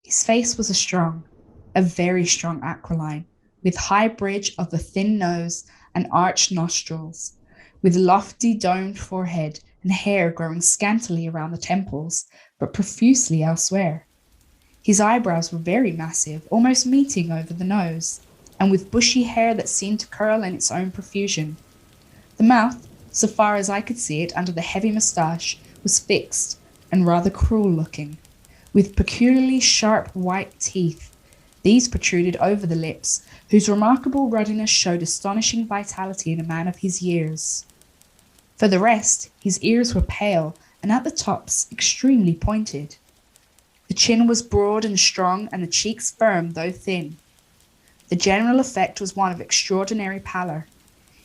His face was a very strong aquiline, with high bridge of the thin nose and arched nostrils, with lofty domed forehead and hair growing scantily around the temples, but profusely elsewhere. His eyebrows were very massive, almost meeting over the nose, and with bushy hair that seemed to curl in its own profusion. The mouth, so far as I could see it under the heavy moustache, was fixed and rather cruel looking, with peculiarly sharp white teeth. These protruded over the lips, whose remarkable ruddiness showed astonishing vitality in a man of his years. For the rest, his ears were pale and at the tops extremely pointed. The chin was broad and strong, and the cheeks firm though thin. The general effect was one of extraordinary pallor.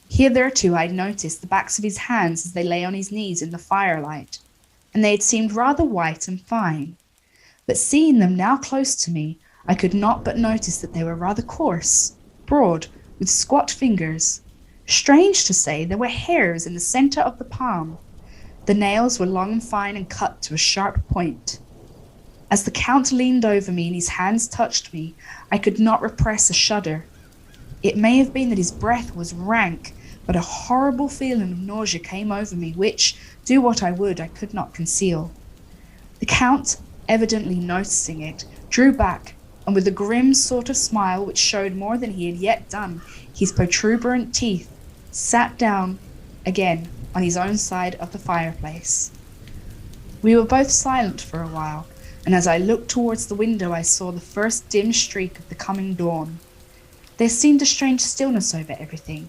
Hitherto I had noticed the backs of his hands as they lay on his knees in the firelight, and they had seemed rather white and fine. But seeing them now close to me, I could not but notice that they were rather coarse, broad, with squat fingers. Strange to say, there were hairs in the centre of the palm. The nails were long and fine and cut to a sharp point. As the Count leaned over me and his hands touched me, I could not repress a shudder. It may have been that his breath was rank, but a horrible feeling of nausea came over me, which, do what I would, I could not conceal. The Count, evidently noticing it, drew back, and with a grim sort of smile which showed more than he had yet done, his protuberant teeth, sat down again on his own side of the fireplace. We were both silent for a while, and as I looked towards the window I saw the first dim streak of the coming dawn. There seemed a strange stillness over everything,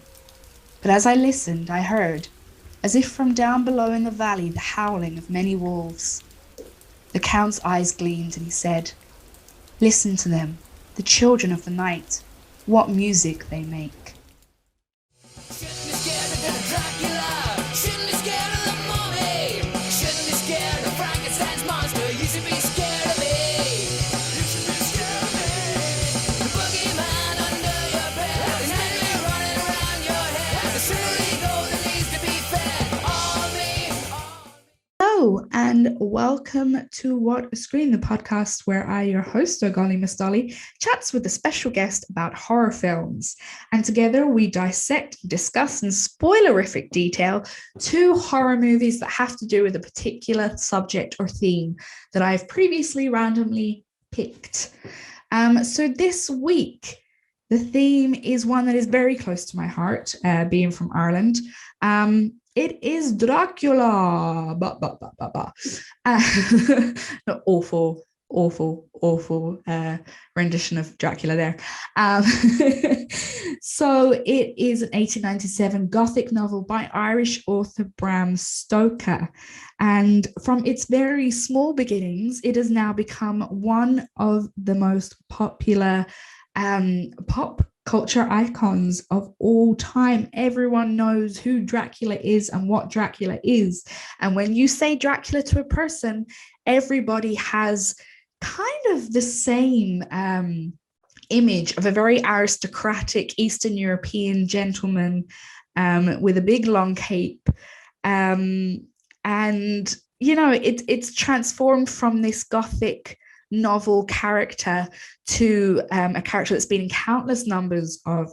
but as I listened I heard, as if from down below in the valley, the howling of many wolves. The Count's eyes gleamed, and he said, "Listen to them, the children of the night. What music they make." Shouldn't be scared of the Dracula. Shouldn't be scared of the mummy. Shouldn't be scared of Frankenstein's monster. You should be scared of me. You should be scared of me. The boogeyman under your bed. The snake running around your head. The silly goat that needs to be fed. All me. Hello, and welcome to What a Screen, the podcast where I, your host, Ogali Mustali, chats with a special guest about horror films. And together we dissect, discuss, and spoilerific detail two horror movies that have to do with a particular subject or theme that I've previously randomly picked. So this week, the theme is one that is very close to my heart, being from Ireland. It is Dracula. No, awful rendition of Dracula there. So it is an 1897 Gothic novel by Irish author Bram Stoker. And from its very small beginnings, it has now become one of the most popular pop culture icons of all time. Everyone knows who Dracula is and what Dracula is. And when you say Dracula to a person, everybody has kind of the same image of a very aristocratic Eastern European gentleman with a big long cape. And, you know, it's transformed from this Gothic novel character to a character that's been in countless numbers of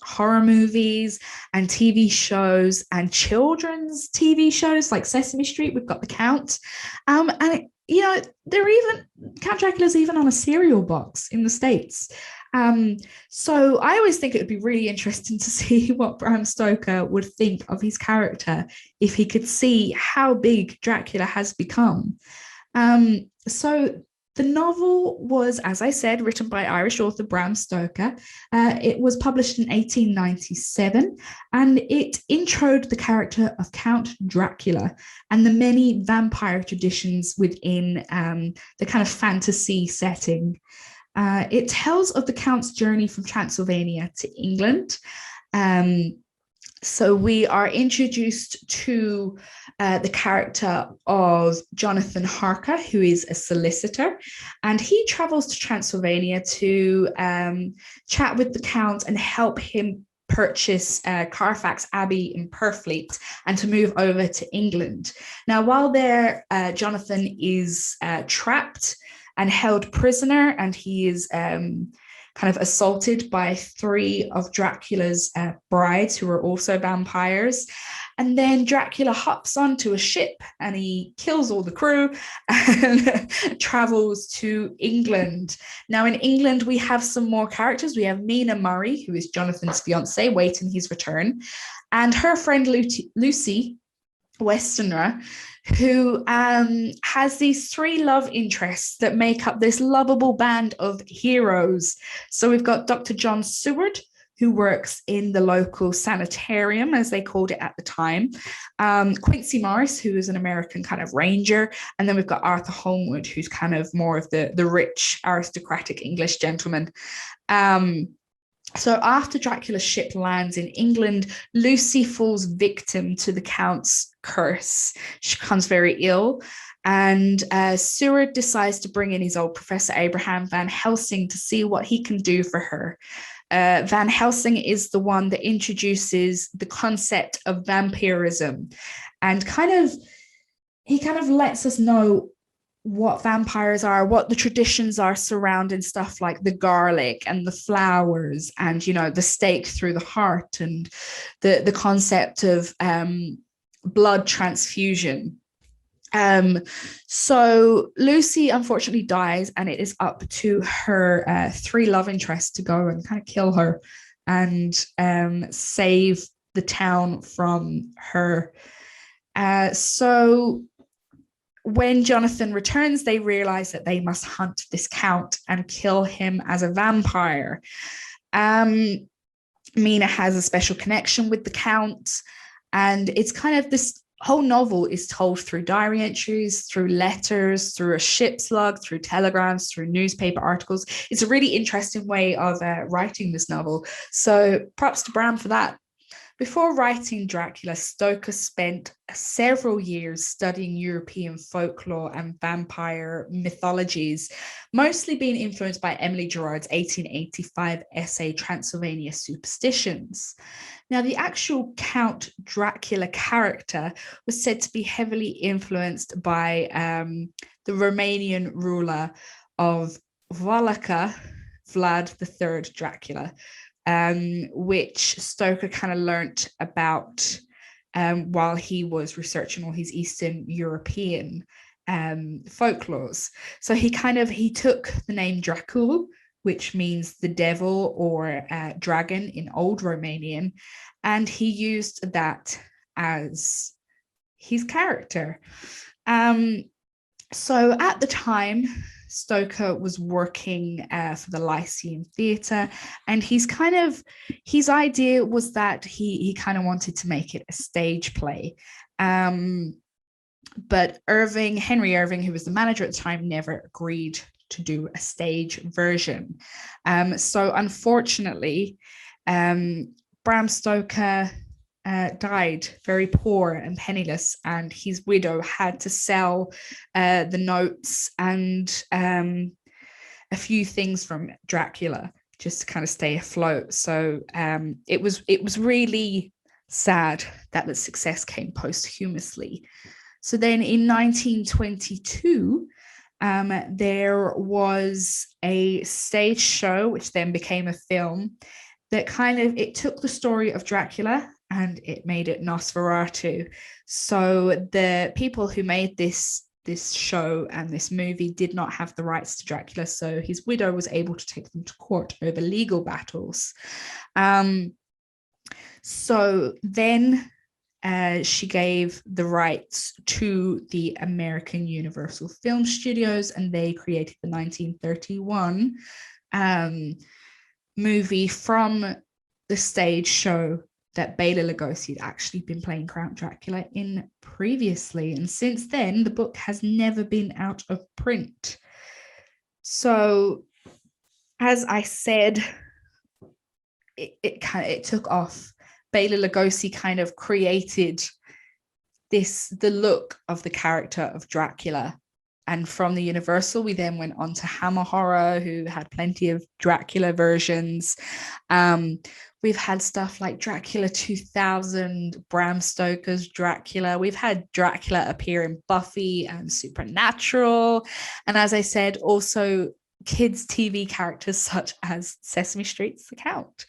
horror movies and TV shows and children's TV shows like Sesame Street. We've got the Count, and you know, Count Dracula's even on a cereal box in the States. So I always think it would be really interesting to see what Bram Stoker would think of his character if he could see how big Dracula has become. So the novel was, as I said, written by Irish author Bram Stoker. It was published in 1897, and it introed the character of Count Dracula and the many vampire traditions within the kind of fantasy setting. It tells of the Count's journey from Transylvania to England. So we are introduced to the character of Jonathan Harker, who is a solicitor, and he travels to Transylvania to chat with the Count and help him purchase Carfax Abbey in Purfleet and to move over to England. Now, while there, Jonathan is trapped and held prisoner, and he is kind of assaulted by three of Dracula's brides who are also vampires. And then Dracula hops onto a ship and he kills all the crew and travels to England. Now, in England, we have some more characters. We have Mina Murray, who is Jonathan's fiance, waiting his return, and her friend Lucy Westenra, who has these three love interests that make up this lovable band of heroes. So we've got Dr. John Seward, who works in the local sanitarium, as they called it at the time. Quincy Morris, who is an American kind of ranger. And then we've got Arthur Holmwood, who's kind of more of the rich, aristocratic English gentleman. So after Dracula's ship lands in England, Lucy falls victim to the Count's curse. She becomes very ill, and Seward decides to bring in his old professor, Abraham Van Helsing, to see what he can do for her. Van Helsing is the one that introduces the concept of vampirism, and he kind of lets us know what vampires are, what the traditions are surrounding stuff like the garlic and the flowers, and the stake through the heart, and the concept of blood transfusion. So Lucy unfortunately dies, and it is up to her three love interests to go and kind of kill her and save the town from her. So when Jonathan returns, they realize that they must hunt this count and kill him as a vampire. Mina has a special connection with the count, and it's kind of this whole novel is told through diary entries, through letters, through a ship's log, through telegrams, through newspaper articles. It's a really interesting way of writing this novel. So props to Bram for that. Before writing Dracula, Stoker spent several years studying European folklore and vampire mythologies, mostly being influenced by Emily Gerard's 1885 essay, Transylvania Superstitions. Now, the actual Count Dracula character was said to be heavily influenced by the Romanian ruler of Wallachia, Vlad III Dracula, which Stoker kind of learnt about while he was researching all his Eastern European folklores. So he took the name Dracul, which means the devil or dragon in Old Romanian, and he used that as his character. So at the time, Stoker was working for the Lyceum Theatre, and his idea was that he kind of wanted to make it a stage play. But Henry Irving, who was the manager at the time, never agreed to do a stage version. So unfortunately, Bram Stoker died very poor and penniless, and his widow had to sell the notes and a few things from Dracula just to kind of stay afloat. So it was really sad that the success came posthumously. So then in 1922, there was a stage show, which then became a film, that it took the story of Dracula and it made it Nosferatu. So the people who made this show and this movie did not have the rights to Dracula, so his widow was able to take them to court over legal battles. So then she gave the rights to the American Universal Film Studios, and they created the 1931 movie from the stage show that Bela Lugosi had actually been playing Count Dracula in previously. And since then, the book has never been out of print. So, as I said, it took off. Bela Lugosi kind of created the look of the character of Dracula. and from the Universal, we then went on to Hammer Horror, who had plenty of Dracula versions. We've had stuff like Dracula 2000, Bram Stoker's Dracula. We've had Dracula appear in Buffy and Supernatural. And as I said, also kids' TV characters such as Sesame Street's The Count.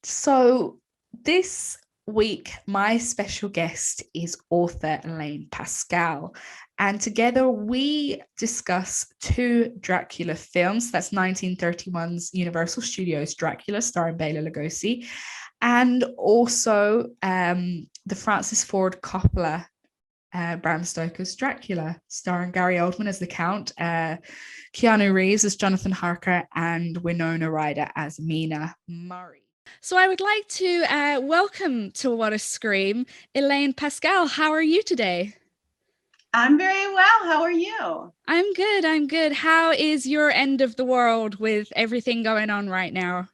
So this week, my special guest is author Elaine Pascale. And together we discuss two Dracula films. That's 1931's Universal Studios Dracula, starring Bela Lugosi, and also the Francis Ford Coppola Bram Stoker's Dracula, starring Gary Oldman as the Count, Keanu Reeves as Jonathan Harker, and Winona Ryder as Mina Murray. So I would like to welcome to What a Scream, Elaine Pascale. How are you today? I'm very well. How are you? I'm good. I'm good. How is your end of the world with everything going on right now?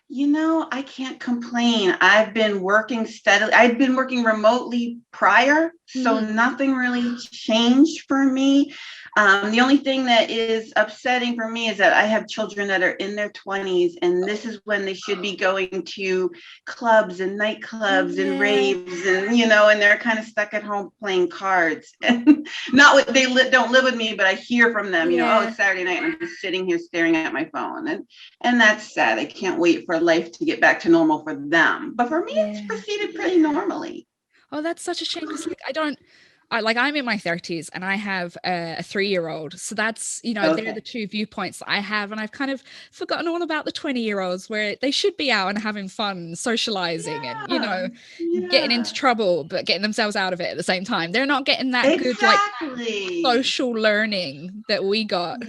You know, I can't complain. I've been working steadily. I'd been working remotely prior, so nothing really changed for me. The only thing that is upsetting for me is that I have children that are in their 20s, and this is when they should be going to clubs and nightclubs and raves, and and they're kind of stuck at home playing cards. And not what they don't live with me, but I hear from them. Oh, it's Saturday night, and I'm just sitting here staring at my phone, and that's sad. I can't wait for life to get back to normal for them, but for me, it's proceeded pretty normally. Oh, that's such a shame, because I'm in my 30s and I have a 3-year-old. So that's, they're the two viewpoints that I have. And I've kind of forgotten all about the 20-year-olds where they should be out and having fun, socializing and, getting into trouble, but getting themselves out of it at the same time. They're not getting that good, like, social learning that we got.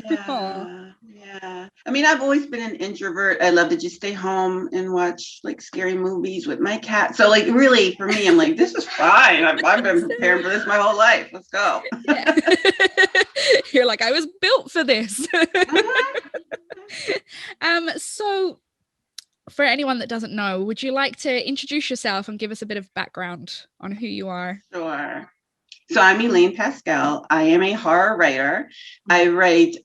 Yeah. I mean, I've always been an introvert. I love to just stay home and watch like scary movies with my cat. So like really for me, I'm like, this is fine. I've been preparing for this my whole life. Let's go. Yeah. You're like, I was built for this. So for anyone that doesn't know, would you like to introduce yourself and give us a bit of background on who you are? Sure. So I'm Elaine Pascale. I am a horror writer. I write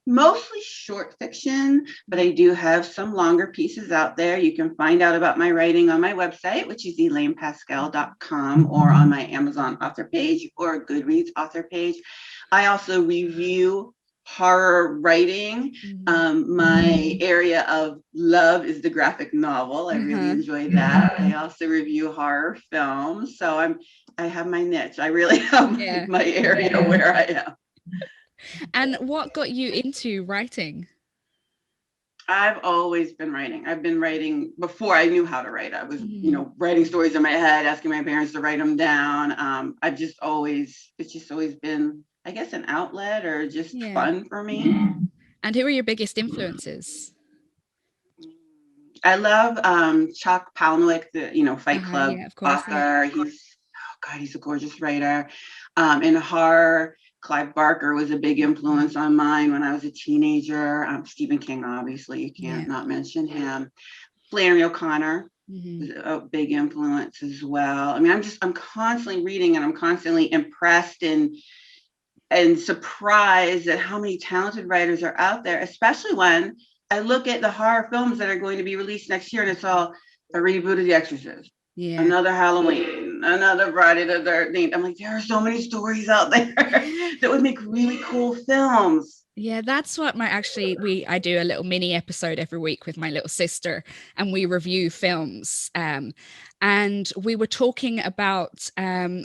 mostly short fiction, but I do have some longer pieces out there. You can find out about my writing on my website, which is elainepascale.com, or on my Amazon author page or Goodreads author page. I also review horror writing. My area of love is the graphic novel. I really enjoy that. I also review horror films. So I have my niche. I really have my area where I am. And what got you into writing? I've always been writing. I've been writing before I knew how to write. I was, writing stories in my head, asking my parents to write them down. It's just always been, I guess, an outlet or just fun for me. And who are your biggest influences? I love Chuck Palahniuk, the Fight Club author. He's a gorgeous writer. In horror, Clive Barker was a big influence on mine when I was a teenager. Stephen King, obviously, you can't not mention him. Flannery O'Connor was a big influence as well. I mean, I'm constantly reading, and I'm constantly impressed and surprised at how many talented writers are out there, especially when I look at the horror films that are going to be released next year, and it's all a reboot of The Exorcist, another Halloween, another Friday the 13th. I'm like, there are so many stories out there that would make really cool films. Yeah, that's what I do a little mini episode every week with my little sister, and we review films. And we were talking about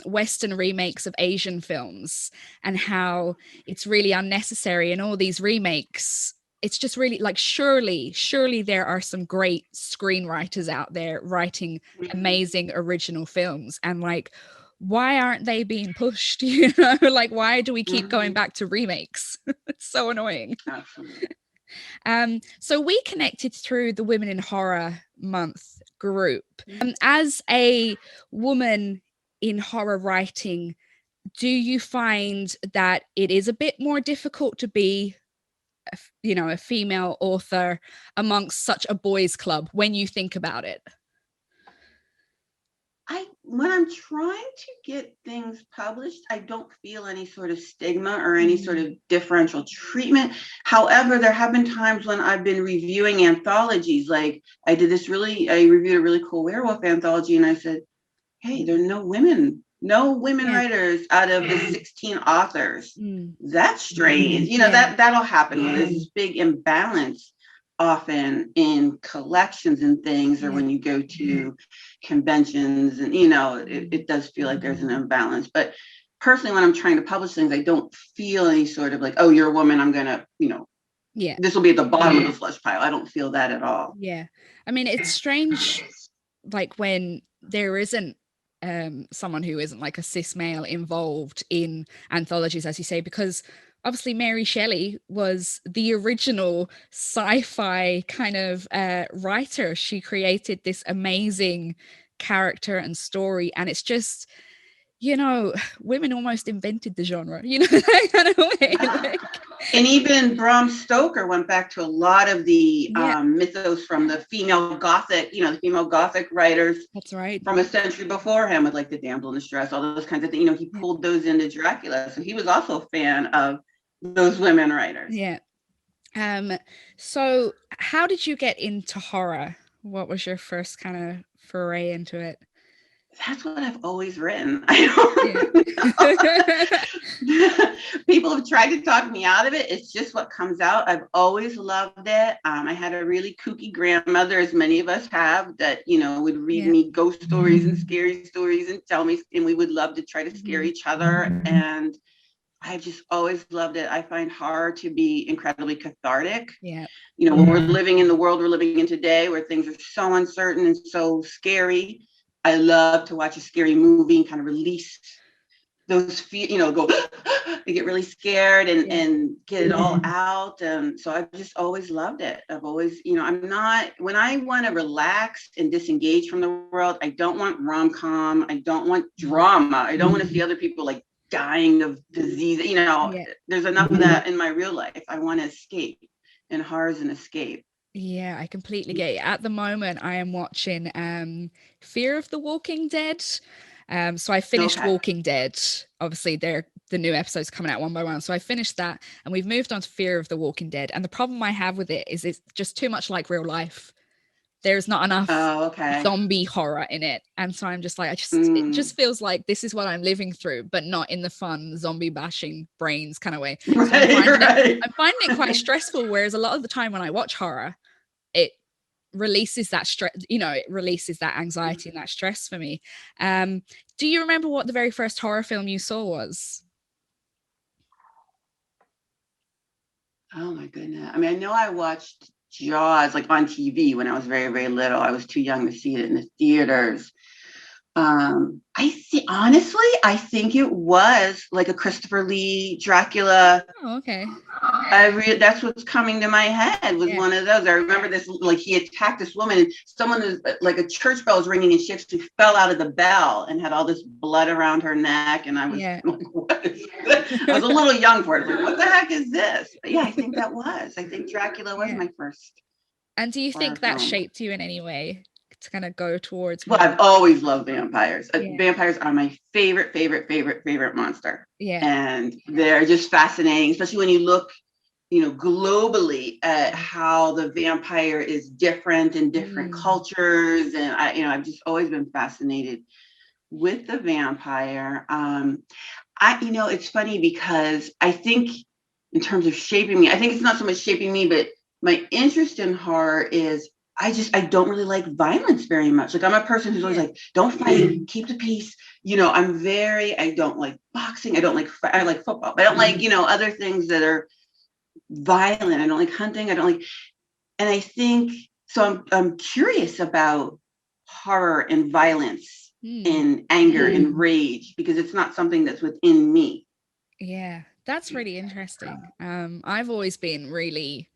Western remakes of Asian films and how it's really unnecessary in all these remakes. It's just really like, surely there are some great screenwriters out there writing amazing original films, and like, why aren't they being pushed? Like, why do we keep going back to remakes? It's so annoying. Absolutely. So we connected through the Women in Horror Month group. As a woman in horror writing, do you find that it is a bit more difficult to be a female author amongst such a boys club when you think about it? when I'm trying to get things published, I don't feel any sort of stigma or any sort of differential treatment. However, there have been times when I've been reviewing anthologies. Like I reviewed a really cool werewolf anthology, and I said, hey, there are no women writers out of the 16 authors. That's strange. That'll happen when there's this big imbalance often in collections and things, or when you go to conventions, and it does feel like there's an imbalance. But personally, when I'm trying to publish things, I don't feel any sort of like, oh, you're a woman, I'm gonna, this will be at the bottom of the slush pile. I don't feel that at all. Yeah. I mean, it's strange, like when there isn't someone who isn't like a cis male involved in anthologies, as you say, because obviously Mary Shelley was the original sci-fi kind of writer. She created this amazing character and story, and it's just, women almost invented the genre, that kind of way. Like, and even Bram Stoker went back to a lot of the mythos from the female gothic, the female gothic writers. That's right. From a century before him, with like the damsel in distress, all those kinds of things. He pulled those into Dracula, so he was also a fan of those women writers. Yeah. So how did you get into horror? What was your first kind of foray into it? That's what I've always written. I don't know. People have tried to talk me out of it. It's just what comes out. I've always loved it. I had a really kooky grandmother, as many of us have, that, would read me ghost stories and scary stories and tell me, and we would love to try to scare each other. And I've just always loved it. I find horror to be incredibly cathartic. Yeah. When we're living in the world we're living in today, where things are so uncertain and so scary, I love to watch a scary movie and kind of release those go they get really scared and get it all out. And so I've just always loved it. I've always, I'm not, when I want to relax and disengage from the world, I don't want rom-com. I don't want drama. I don't want to see other people like dying of disease. There's enough of that in my real life. I want to escape, and horror is an escape. Yeah, I completely get it. At the moment, I am watching Fear of the Walking Dead. So I finished Walking Dead. Obviously, the new episodes coming out one by one. So I finished that, and we've moved on to Fear of the Walking Dead. And the problem I have with it is it's just too much like real life. There's not enough zombie horror in it. And so I'm just like, it just feels like this is what I'm living through, but not in the fun zombie bashing brains kind of way. So I'm finding it quite stressful. Whereas a lot of the time when I watch horror, it releases that stress, it releases that anxiety and that stress for me. Do you remember what the very first horror film you saw was? Oh my goodness. I mean, I know I watched Jaws like on TV when I was very, very little. I was too young to see it in the theaters. I think it was like a Christopher Lee Dracula. Oh, okay. That's what's coming to my head was one of those. I remember this, like he attacked this woman, and someone was like a church bell was ringing, and she actually fell out of the bell and had all this blood around her neck. And I was like, what is this? I was a little young for it. Like, what the heck is this? But I think Dracula was my first. And do you think that shaped you in any way to kind of go towards? Well, I've always loved vampires. Vampires are my favorite monster. Yeah. And they're just fascinating, especially when you look, globally at how the vampire is different in different cultures. And I've just always been fascinated with the vampire. It's funny because I think in terms of shaping me, I think it's not so much shaping me, but my interest in horror is I don't really like violence very much. Like I'm a person who's always like, don't fight, keep the peace. I don't like boxing. I like football. I don't like, other things that are violent. I don't like hunting. And I think, so I'm curious about horror and violence and anger and rage, because it's not something that's within me. Yeah, that's really interesting. I've always been really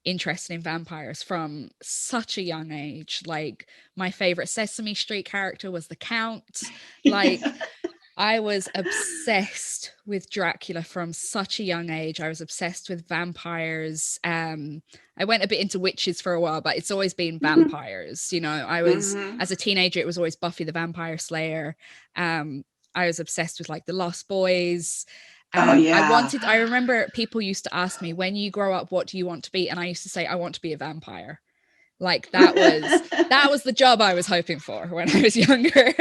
interested in vampires from such a young age. Like my favorite Sesame Street character was the Count. Like I was obsessed with Dracula from such a young age. I was obsessed with vampires. I went a bit into witches for a while, but it's always been vampires. You know, I was, Mm-hmm. as a teenager, it was always Buffy the Vampire Slayer. I was obsessed with like the Lost Boys. Oh yeah. I remember people used to ask me, when you grow up, what do you want to be? And I used to say, I want to be a vampire. Like that was the job I was hoping for when I was younger.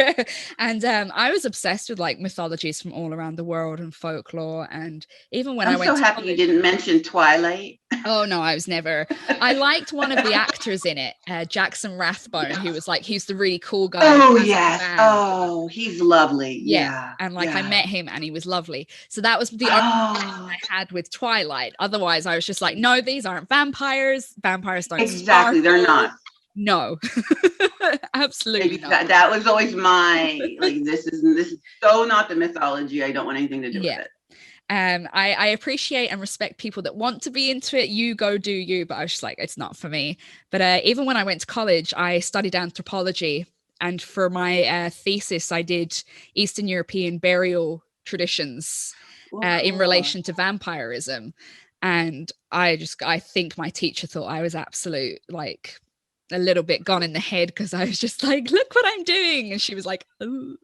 And I was obsessed with like mythologies from all around the world and folklore. And even when I I'm so went to happy you college, didn't mention Twilight. oh no, I was never. I liked one of the actors in it, Jackson Rathbone, who was like, he's the really cool guy who Oh has a yes. band. Oh, he's lovely. Yeah. Yeah. And like I Yeah. met him and he was lovely. So that was the only Oh, I had with Twilight. Otherwise, I was just like, no, these aren't vampires. Vampires don't exactly. They're sparkle. not. No, absolutely not. That was always my like. This is so not the mythology. I don't want anything to do with Yeah. it. I appreciate and respect people that want to be into it. You go do you, but I was just like, it's not for me. But even when I went to college, I studied anthropology, and for my thesis, I did Eastern European burial traditions Oh, in cool. relation to vampirism. And I think my teacher thought I was absolute like a little bit gone in the head because I was just like, look what I'm doing. And she was like, oh.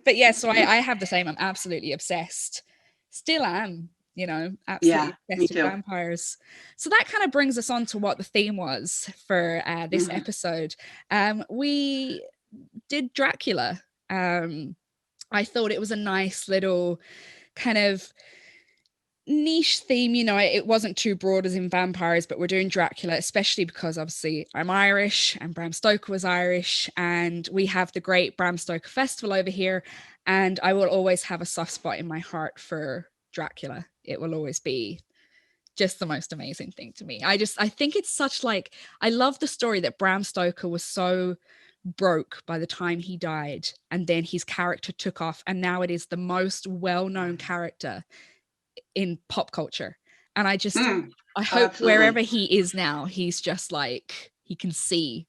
But yeah, so I have the same. I'm absolutely obsessed. Still am, you know, Yeah, absolutely me obsessed with too. vampires. So that kind of brings us on to what the theme was for this Mhm. episode. We did Dracula. I thought it was a nice little kind of niche theme, you know. It wasn't too broad as in vampires, but we're doing Dracula, especially because obviously I'm Irish and Bram Stoker was Irish, and we have the great Bram Stoker Festival over here, and I will always have a soft spot in my heart for Dracula. It will always be just the most amazing thing to me. I think it's such like, I love the story that Bram Stoker was so broke by the time he died, and then his character took off, and now it is the most well-known character in pop culture. And Mm, I hope wherever absolutely. he is now, he's just like, he can see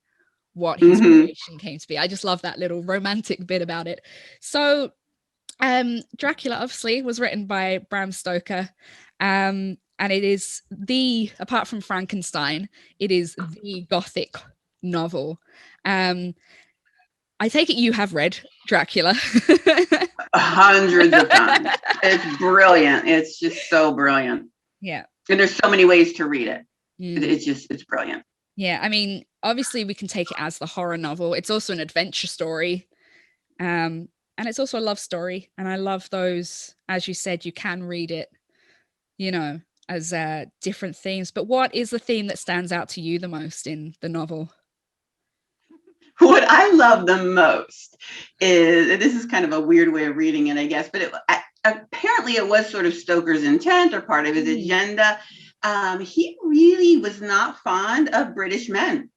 what his Hmm. creation came to be. I just love that little romantic bit about it. So Dracula obviously was written by Bram Stoker. And it is apart from Frankenstein, it is the gothic novel. um I take it you have read Dracula. Hundreds of times. It's brilliant. It's just so brilliant. Yeah. And there's so many ways to read it. Mm. It's brilliant. Yeah, I mean, obviously we can take it as the horror novel. It's also an adventure story. And it's also a love story. And I love those, as you said, you can read it, you know, as different themes. But what is the theme that stands out to you the most in the novel? What I love the most is, this is kind of a weird way of reading it, I guess, but apparently it was sort of Stoker's intent or part of his agenda. He really was not fond of British men.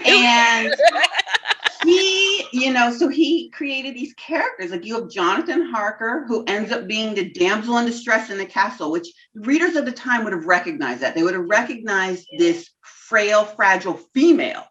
And so he created these characters. Like, you have Jonathan Harker, who ends up being the damsel in distress in the castle, which readers of the time would have recognized that. They would have recognized this frail, fragile female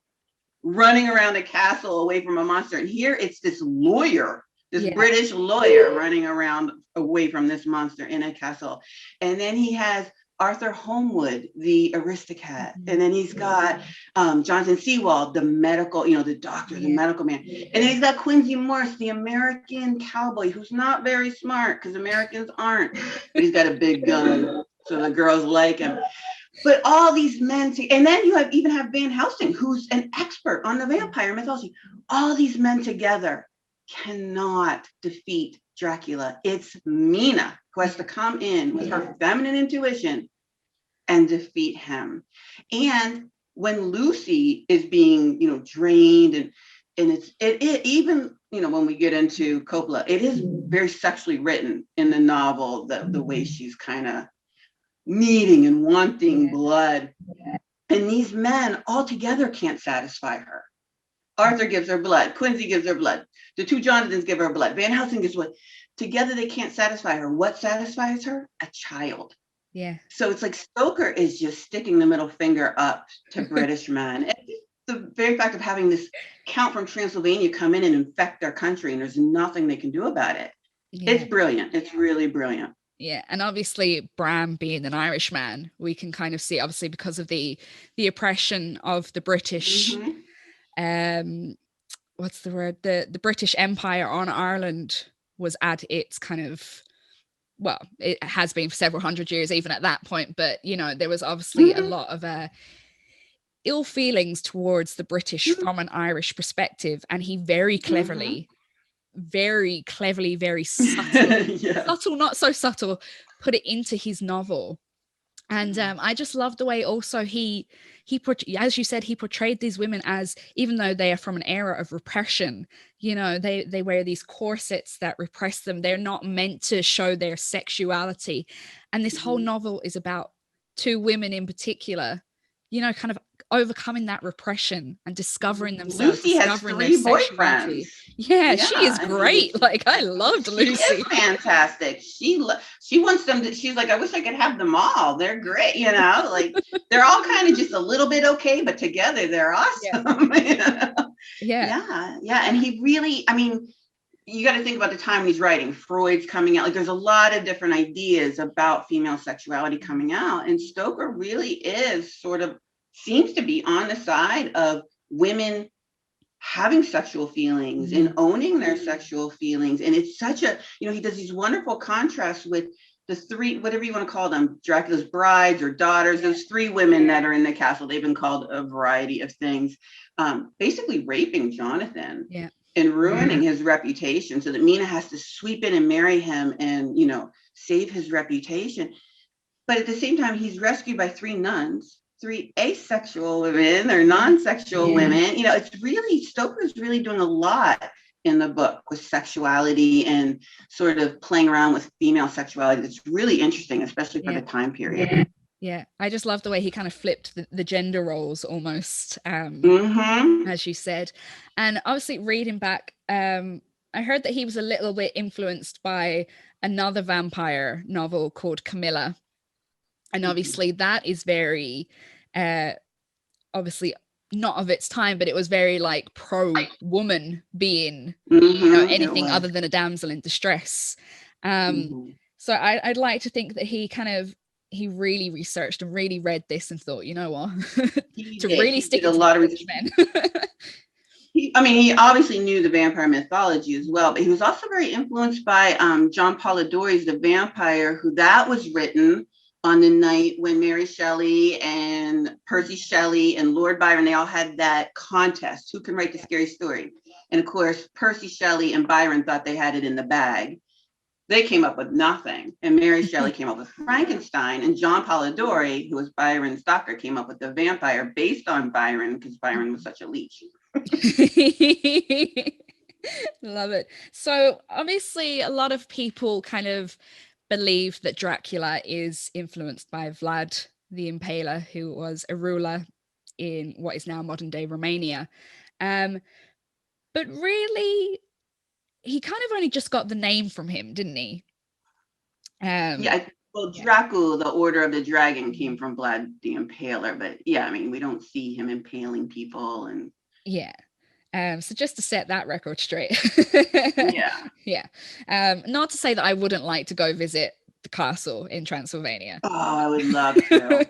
running around a castle away from a monster. And here it's this lawyer, this Yeah. British lawyer running around away from this monster in a castle. And then he has Arthur Homewood, the aristocrat. Mm-hmm. And then he's got Jonathan Sewell, the medical, the doctor, the medical man. And then he's got Quincy Morris, the American cowboy, who's not very smart because Americans aren't. But he's got a big gun, so the girls like him. But all these men, and then you even have Van Helsing, who's an expert on the vampire mythology. All these men together cannot defeat Dracula. It's Mina who has to come in with her feminine intuition and defeat him. And when Lucy is being, drained, and it even, when we get into Coppola, it is very sexually written in the novel, the way she's kind of needing and wanting blood. And these men all together can't satisfy her. Arthur gives her blood. Quincy gives her blood. The two Jonathans give her blood. Van Helsing gives blood. Together they can't satisfy her. What satisfies her? A child. Yeah. So it's like Stoker is just sticking the middle finger up to British men. the very fact of having this Count from Transylvania come in and infect our country, and there's nothing they can do about it. Yeah. It's brilliant. It's really brilliant. Yeah, and obviously Bram being an Irishman, we can kind of see, obviously, because of the oppression of the British, what's the word? The British Empire on Ireland was at its kind of, well, it has been for several hundred years, even at that point. But there was obviously a lot of ill feelings towards the British from an Irish perspective, and he very cleverly, very subtle, subtle, not so subtle, put it into his novel. And I just love the way also he as you said, he portrayed these women as, even though they are from an era of repression, they wear these corsets that repress them. They're not meant to show their sexuality. And this whole novel is about two women in particular, kind of overcoming that repression and discovering themselves. Lucy has discovering 3 boyfriends. Yeah, she is great. Like, I loved Lucy. She is fantastic. She wants them to, she's like, I wish I could have them all. They're great, like they're all kind of just a little bit okay, but together they're awesome. Yeah. And he really, I mean, you got to think about the time he's writing. Freud's coming out. Like, there's a lot of different ideas about female sexuality coming out, and Stoker really is seems to be on the side of women having sexual feelings and owning their sexual feelings. And it's such a, he does these wonderful contrasts with the 3, whatever you want to call them, Dracula's brides or daughters, those 3 women that are in the castle. They've been called a variety of things, basically raping Jonathan and ruining his reputation, so that Mina has to sweep in and marry him and, save his reputation. But at the same time, he's rescued by 3 nuns, 3 asexual women or non-sexual women. It's really, Stoker's really doing a lot in the book with sexuality and sort of playing around with female sexuality. It's really interesting, especially for the time period. Yeah, I just love the way he kind of flipped the gender roles almost, as you said. And obviously reading back, I heard that he was a little bit influenced by another vampire novel called Camilla. And obviously that is very, obviously not of its time, but it was very like pro-woman being, anything other than a damsel in distress. So I'd like to think that he really researched and really read this and thought, you know what, to really stick it to a lot of men. He obviously knew the vampire mythology as well, but he was also very influenced by John Polidori's The Vampire, that was written on the night when Mary Shelley and Percy Shelley and Lord Byron, they all had that contest, who can write the scary story. And of course, Percy Shelley and Byron thought they had it in the bag. They came up with nothing. And Mary Shelley came up with Frankenstein, and John Polidori, who was Byron's doctor, came up with The Vampire based on Byron, because Byron was such a leech. Love it. So obviously a lot of people kind of believe that Dracula is influenced by Vlad the Impaler, who was a ruler in what is now modern day Romania. But really, he kind of only just got the name from him, didn't he? Dracula, the Order of the Dragon, came from Vlad the Impaler, but we don't see him impaling people. And so just to set that record straight. Yeah. Not to say that I wouldn't like to go visit the castle in Transylvania. Oh, I would love to.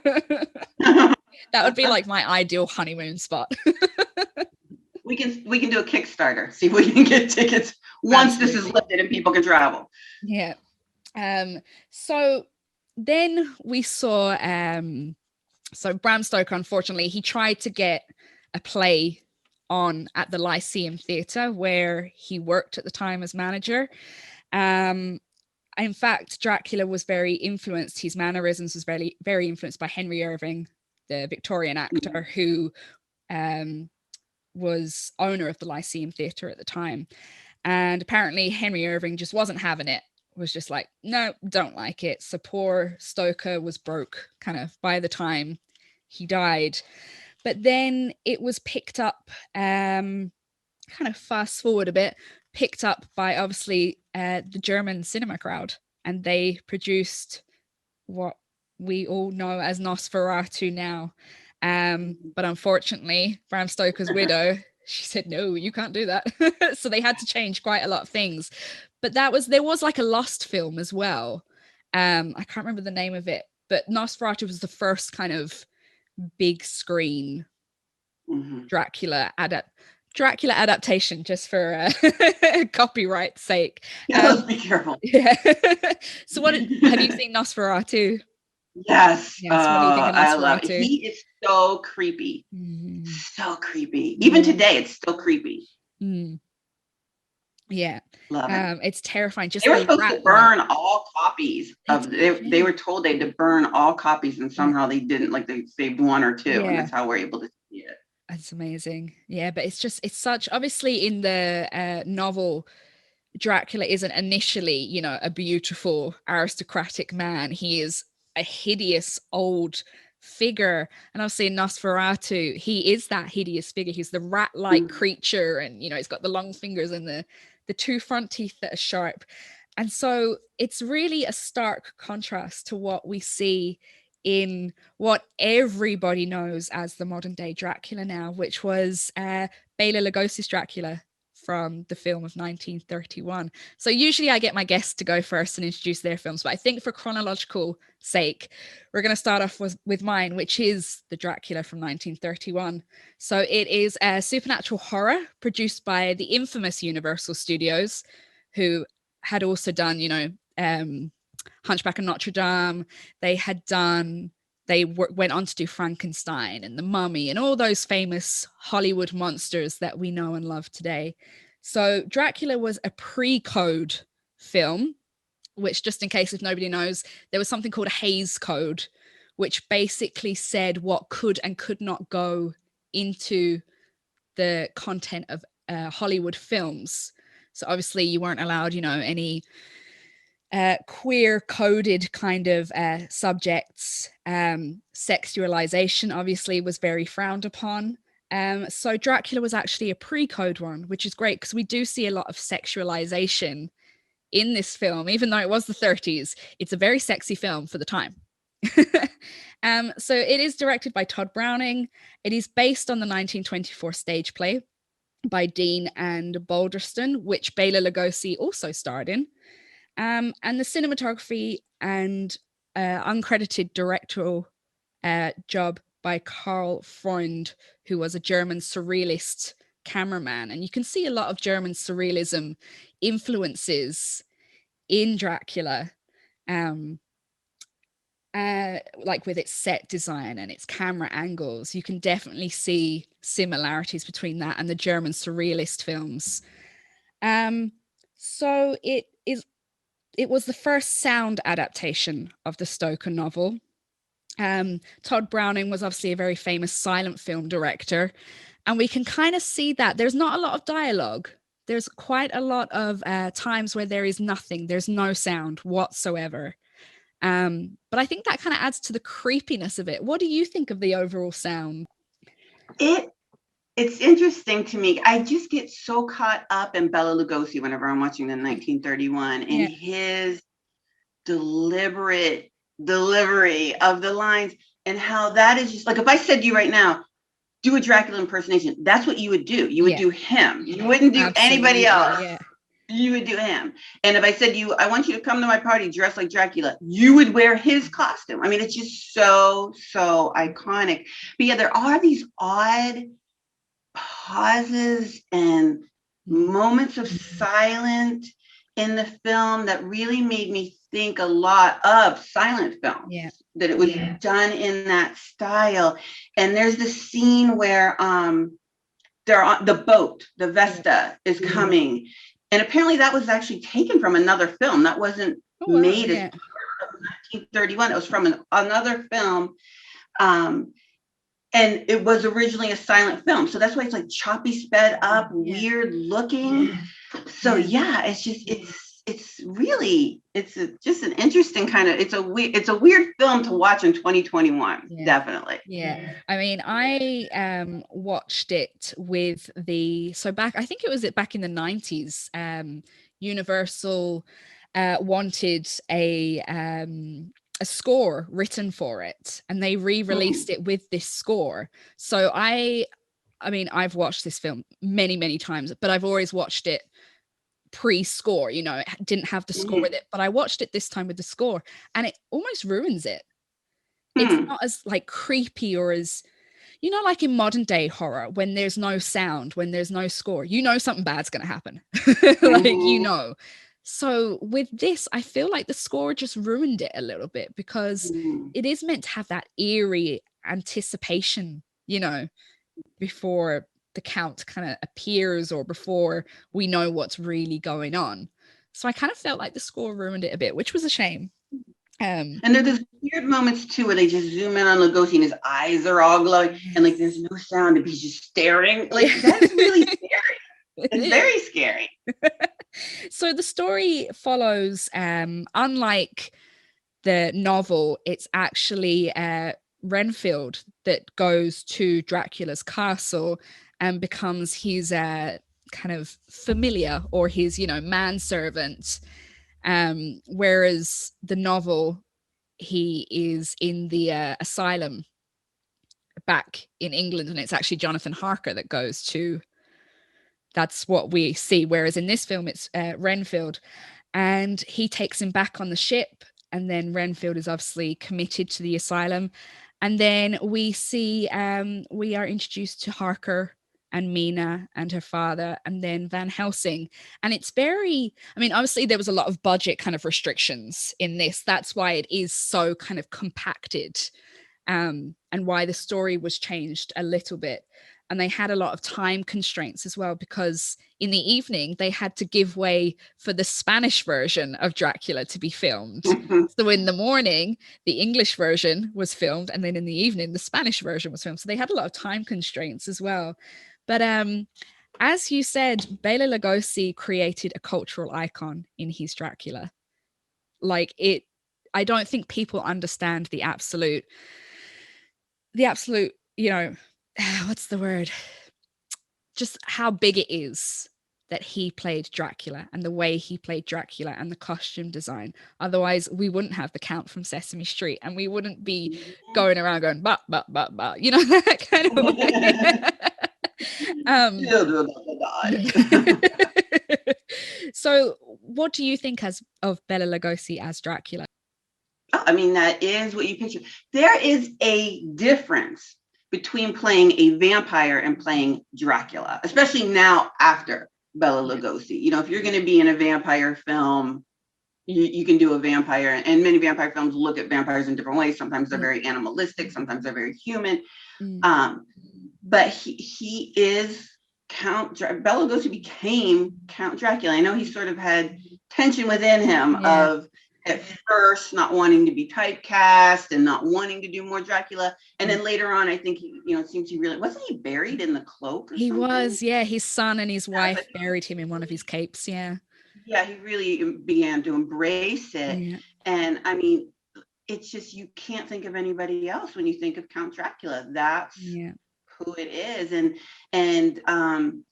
That would be like my ideal honeymoon spot. We can do a Kickstarter, see if we can get tickets once this is lifted and people can travel. Yeah. So then we saw so Bram Stoker, unfortunately, he tried to get a play on at the Lyceum Theatre, where he worked at the time as manager. In fact, Dracula was very influenced, his mannerisms was very, very influenced by Henry Irving, the Victorian actor, who was owner of the Lyceum Theatre at the time. And apparently Henry Irving just wasn't having it, was just like, no, don't like it. So poor Stoker was broke kind of by the time he died. But then it was picked up, kind of fast forward a bit, picked up by obviously the German cinema crowd. And they produced what we all know as Nosferatu now. But unfortunately, Bram Stoker's widow, she said, no, you can't do that. So they had to change quite a lot of things. But there was like a lost film as well. I can't remember the name of it, but Nosferatu was the first kind of big screen Mhm. Dracula adaptation, just for copyright sake. Yeah, let's be careful. Yeah. So have you seen Nosferatu? Yes. Yes. What do you think of I love it. Nosferatu? He is so creepy. Mm, So creepy. Even today, it's still creepy. mm, yeah. Love it. It's terrifying. They Just were the supposed to rat-like. burn all copies of they were told they had to burn all copies, and somehow they didn't, like they saved one or two, and Yeah. that's how we're able to see it. That's amazing. Yeah, but it's such, obviously in the novel, Dracula isn't initially, you know, a beautiful aristocratic man. He is a hideous old figure. And obviously in Nosferatu, he is that hideous figure. He's the rat-like creature, and you know, he's got the long fingers and the two front teeth that are sharp. And so it's really a stark contrast to what we see in what everybody knows as the modern day Dracula now, which was Bela Lugosi's Dracula from the film of 1931. So usually I get my guests to go first and introduce their films, but I think for chronological sake, we're going to start off with mine, which is the Dracula from 1931. So it is a supernatural horror produced by the infamous Universal Studios, who had also done, you know, Hunchback of Notre Dame. Went on to do Frankenstein and The Mummy and all those famous Hollywood monsters that we know and love today. So Dracula was a pre-code film, which, just in case if nobody knows, there was something called a Hays Code, which basically said what could and could not go into the content of Hollywood films. So obviously you weren't allowed, you know, any queer coded kind of subjects. Sexualization obviously was very frowned upon. So Dracula was actually a pre-code one, which is great because we do see a lot of sexualization in this film. Even though it was the 30s, it's a very sexy film for the time. So it is directed by Todd Browning. It is based on the 1924 stage play by Dean and Balderston, which Bela Lugosi also starred in. And the cinematography and uncredited directorial job by Karl Freund, who was a German surrealist cameraman. And you can see a lot of German surrealism influences in Dracula, like with its set design and its camera angles. You can definitely see similarities between that and the German surrealist films. So it was the first sound adaptation of the Stoker novel. Todd Browning was obviously a very famous silent film director, and we can kind of see that there's not a lot of dialogue. There's quite a lot of times where there is nothing, there's no sound whatsoever. But I think that kind of adds to the creepiness of it. What do you think of the overall sound? It's interesting to me. I just get so caught up in Bela Lugosi whenever I'm watching the 1931 and his deliberate delivery of the lines, and how that is just like, if I said to you right now, do a Dracula impersonation, that's what you would do. You would do him. You wouldn't do anybody else. Yeah. You would do him. And if I said to you, I want you to come to my party dressed like Dracula, you would wear his costume. I mean, it's just so iconic. But yeah, there are these odd pauses and moments of silence in the film that really made me think a lot of silent film. Yeah. That it was done in that style. And there's the scene where they're on the boat, the Vesta is coming. And apparently that was actually taken from another film. That wasn't made as part of 1931. It was from another film. And it was originally a silent film. So that's why it's like choppy, sped up, weird looking. So it's just, just an interesting kind of, it's a weird film to watch in 2021. Definitely. Yeah. I mean, I watched it with I think it was back in the 90s. Universal wanted a a score written for it, and they re-released it with this score. So I mean, I've watched this film many, many times, but I've always watched it pre-score. You know, it didn't have the score with it, but I watched it this time with the score, and it almost ruins it. It's not as like creepy or as, you know, like in modern day horror, when there's no sound, when there's no score, you know something bad's going to happen. Like, you know. So with this, I feel like the score just ruined it a little bit, because it is meant to have that eerie anticipation, you know, before the count kind of appears or before we know what's really going on. So I kind of felt like the score ruined it a bit, which was a shame. And there's weird moments too where they just zoom in on Lugosi and his eyes are all glowing, and like there's no sound and he's just staring. Like that's really scary. It's very scary. So the story follows, unlike the novel, it's actually Renfield that goes to Dracula's castle and becomes his kind of familiar, or his, you know, manservant. Whereas the novel, he is in the asylum back in England, and it's actually Jonathan Harker that goes to. That's what we see. Whereas in this film, it's Renfield, and he takes him back on the ship. And then Renfield is obviously committed to the asylum. And then we see, we are introduced to Harker and Mina and her father, and then Van Helsing. And it's very, I mean, obviously there was a lot of budget kind of restrictions in this. That's why it is so kind of compacted, and why the story was changed a little bit. And they had a lot of time constraints as well, because in the evening they had to give way for the Spanish version of Dracula to be filmed. So in the morning, the English version was filmed, and then in the evening, the Spanish version was filmed. So they had a lot of time constraints as well. But as you said, Bela Lugosi created a cultural icon in his Dracula. Like it, I don't think people understand the absolute, you know, what's the word? Just how big it is that he played Dracula, and the way he played Dracula, and the costume design. Otherwise, we wouldn't have the Count from Sesame Street, and we wouldn't be going around going, bah, bah, bah, bah, you know, that kind of way. Children of the gods. So what do you think of Bela Lugosi as Dracula? I mean, that is what you picture. There is a difference between playing a vampire and playing Dracula, especially now after Bela Lugosi. You know, if you're going to be in a vampire film, you can do a vampire, and many vampire films look at vampires in different ways. Sometimes they're very animalistic, sometimes they're very human. But he is Count. Bela Lugosi became Count Dracula. I know he sort of had tension within him of, at first, not wanting to be typecast and not wanting to do more Dracula, and then later on, I think he, you know, it seems he really wasn't he buried in the cloak. Or he something? Was, yeah. His son and his wife buried him in one of his capes. Yeah, he really began to embrace it, and I mean, it's just you can't think of anybody else when you think of Count Dracula. That's who it is, and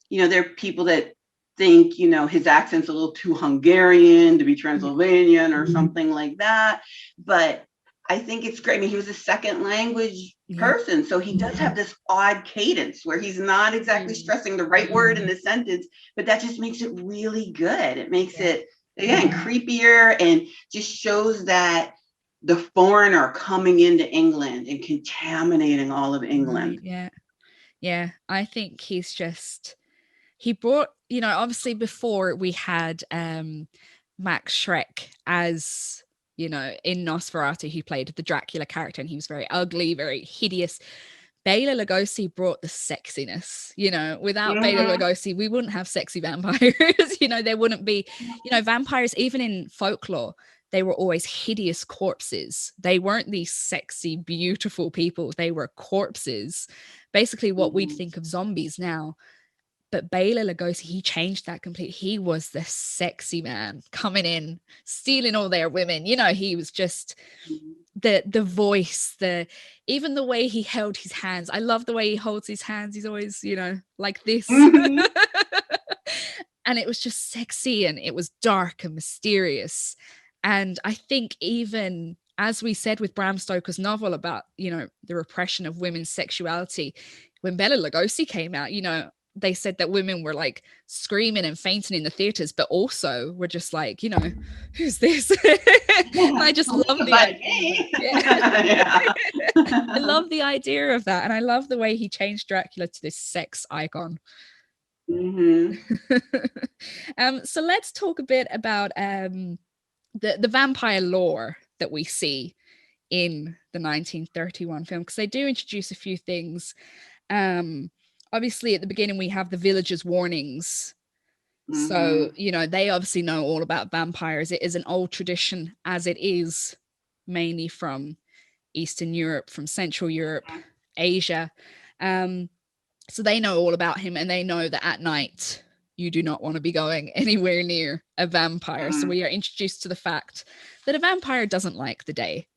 you know, there are people that think, you know, his accent's a little too Hungarian to be Transylvanian or something like that. But I think it's great. I mean, he was a second language person. So he does have this odd cadence where he's not exactly stressing the right word in the sentence, but that just makes it really good. It makes it, again, creepier, and just shows that the foreigner coming into England and contaminating all of England. Yeah. I think he brought, you know, obviously before we had Max Schreck as, you know, in Nosferatu, he played the Dracula character, and he was very ugly, very hideous. Bela Lugosi brought the sexiness, you know. Without Bela Lugosi, we wouldn't have sexy vampires. You know, there wouldn't be, you know, vampires, even in folklore, they were always hideous corpses. They weren't these sexy, beautiful people. They were corpses, basically what we'd think of zombies now. But Bela Lugosi, he changed that completely. He was the sexy man coming in, stealing all their women. You know, he was just the voice, even the way he held his hands. I love the way he holds his hands. He's always, you know, like this. And it was just sexy, and it was dark and mysterious. And I think even as we said with Bram Stoker's novel about, you know, the repression of women's sexuality, when Bela Lugosi came out, you know, they said that women were like screaming and fainting in the theaters, but also were just like, you know, who's this? And I just love the idea. Yeah. I love the idea of that. And I love the way he changed Dracula to this sex icon. So let's talk a bit about the vampire lore that we see in the 1931 film, because they do introduce a few things. Obviously, at the beginning, we have the villagers' warnings. So, you know, they obviously know all about vampires. It is an old tradition, as it is mainly from Eastern Europe, from Central Europe, Asia. So they know all about him, and they know that at night you do not want to be going anywhere near a vampire. So we are introduced to the fact that a vampire doesn't like the day.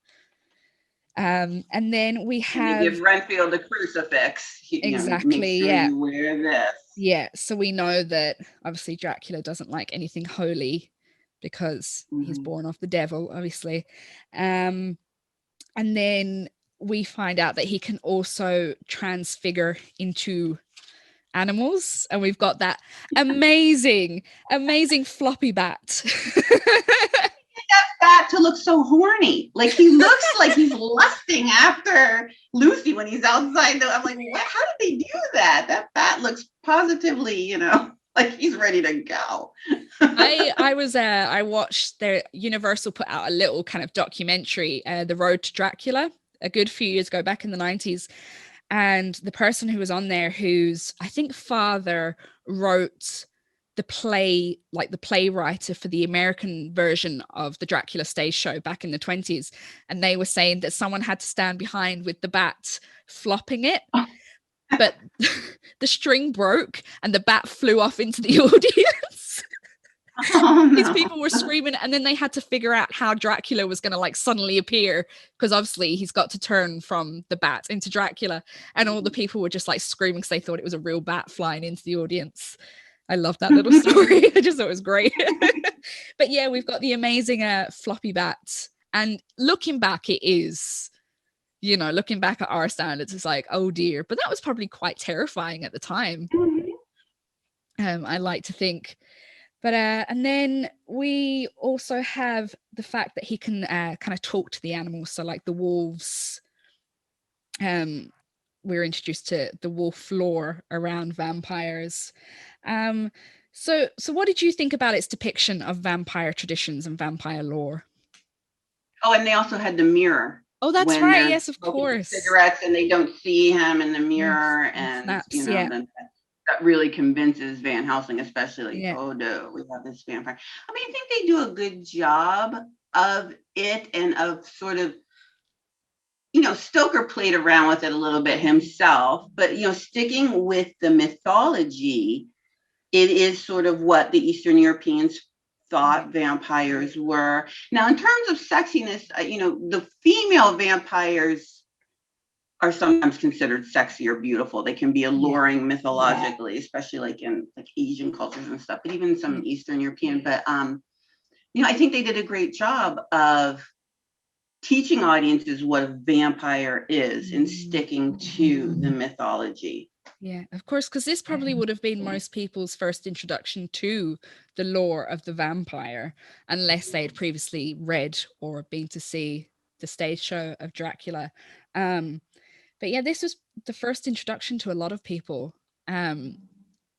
And then we have, you give Renfield a crucifix. Exactly. Make sure you wear this. Yeah. So we know that obviously Dracula doesn't like anything holy because he's born of the devil, obviously. And then we find out that he can also transfigure into animals, and we've got that amazing floppy bat. Bat to look so horny, like he looks like he's lusting after Lucy when he's outside. I'm like, what? How did they do that? That bat looks positively, you know, like he's ready to go. I watched their Universal put out a little kind of documentary, The Road to Dracula, a good few years ago, back in the 90s. And the person who was on there, whose I think father wrote the play, like the playwriter for the American version of the Dracula stage show back in the 20s. And they were saying that someone had to stand behind with the bat flopping it, but the string broke and the bat flew off into the audience. These people were screaming, and then they had to figure out how Dracula was going to like suddenly appear, because obviously he's got to turn from the bat into Dracula, and all the people were just like screaming because they thought it was a real bat flying into the audience. I love that little story. I just thought it was great. But yeah, we've got the amazing floppy bat, and looking back, it is, you know, looking back at our standards, it's like, oh dear, but that was probably quite terrifying at the time. I like to think. But and then we also have the fact that he can kind of talk to the animals. So like the wolves, we're introduced to the wolf lore around vampires. So what did you think about its depiction of vampire traditions and vampire lore? Oh, and they also had the mirror. Oh, that's right. Yes, of course. Cigarettes, and they don't see him in the mirror, and snaps, you know, yeah. that really convinces Van Helsing, especially, like, Yeah. oh no, we have this vampire. I mean, I think they do a good job of it, and of sort of, you know, Stoker played around with it a little bit himself, but, you know, sticking with the mythology, it is sort of what the Eastern Europeans thought vampires were. Now, in terms of sexiness, you know, the female vampires are sometimes considered sexy or beautiful. They can be alluring mythologically, especially like in like Asian cultures and stuff, but even some Eastern European. But you know, I think they did a great job of teaching audiences what a vampire is and sticking to the mythology. Yeah, of course, because this probably would have been most people's first introduction to the lore of the vampire, unless they had previously read or been to see the stage show of Dracula. But yeah, this was the first introduction to a lot of people. And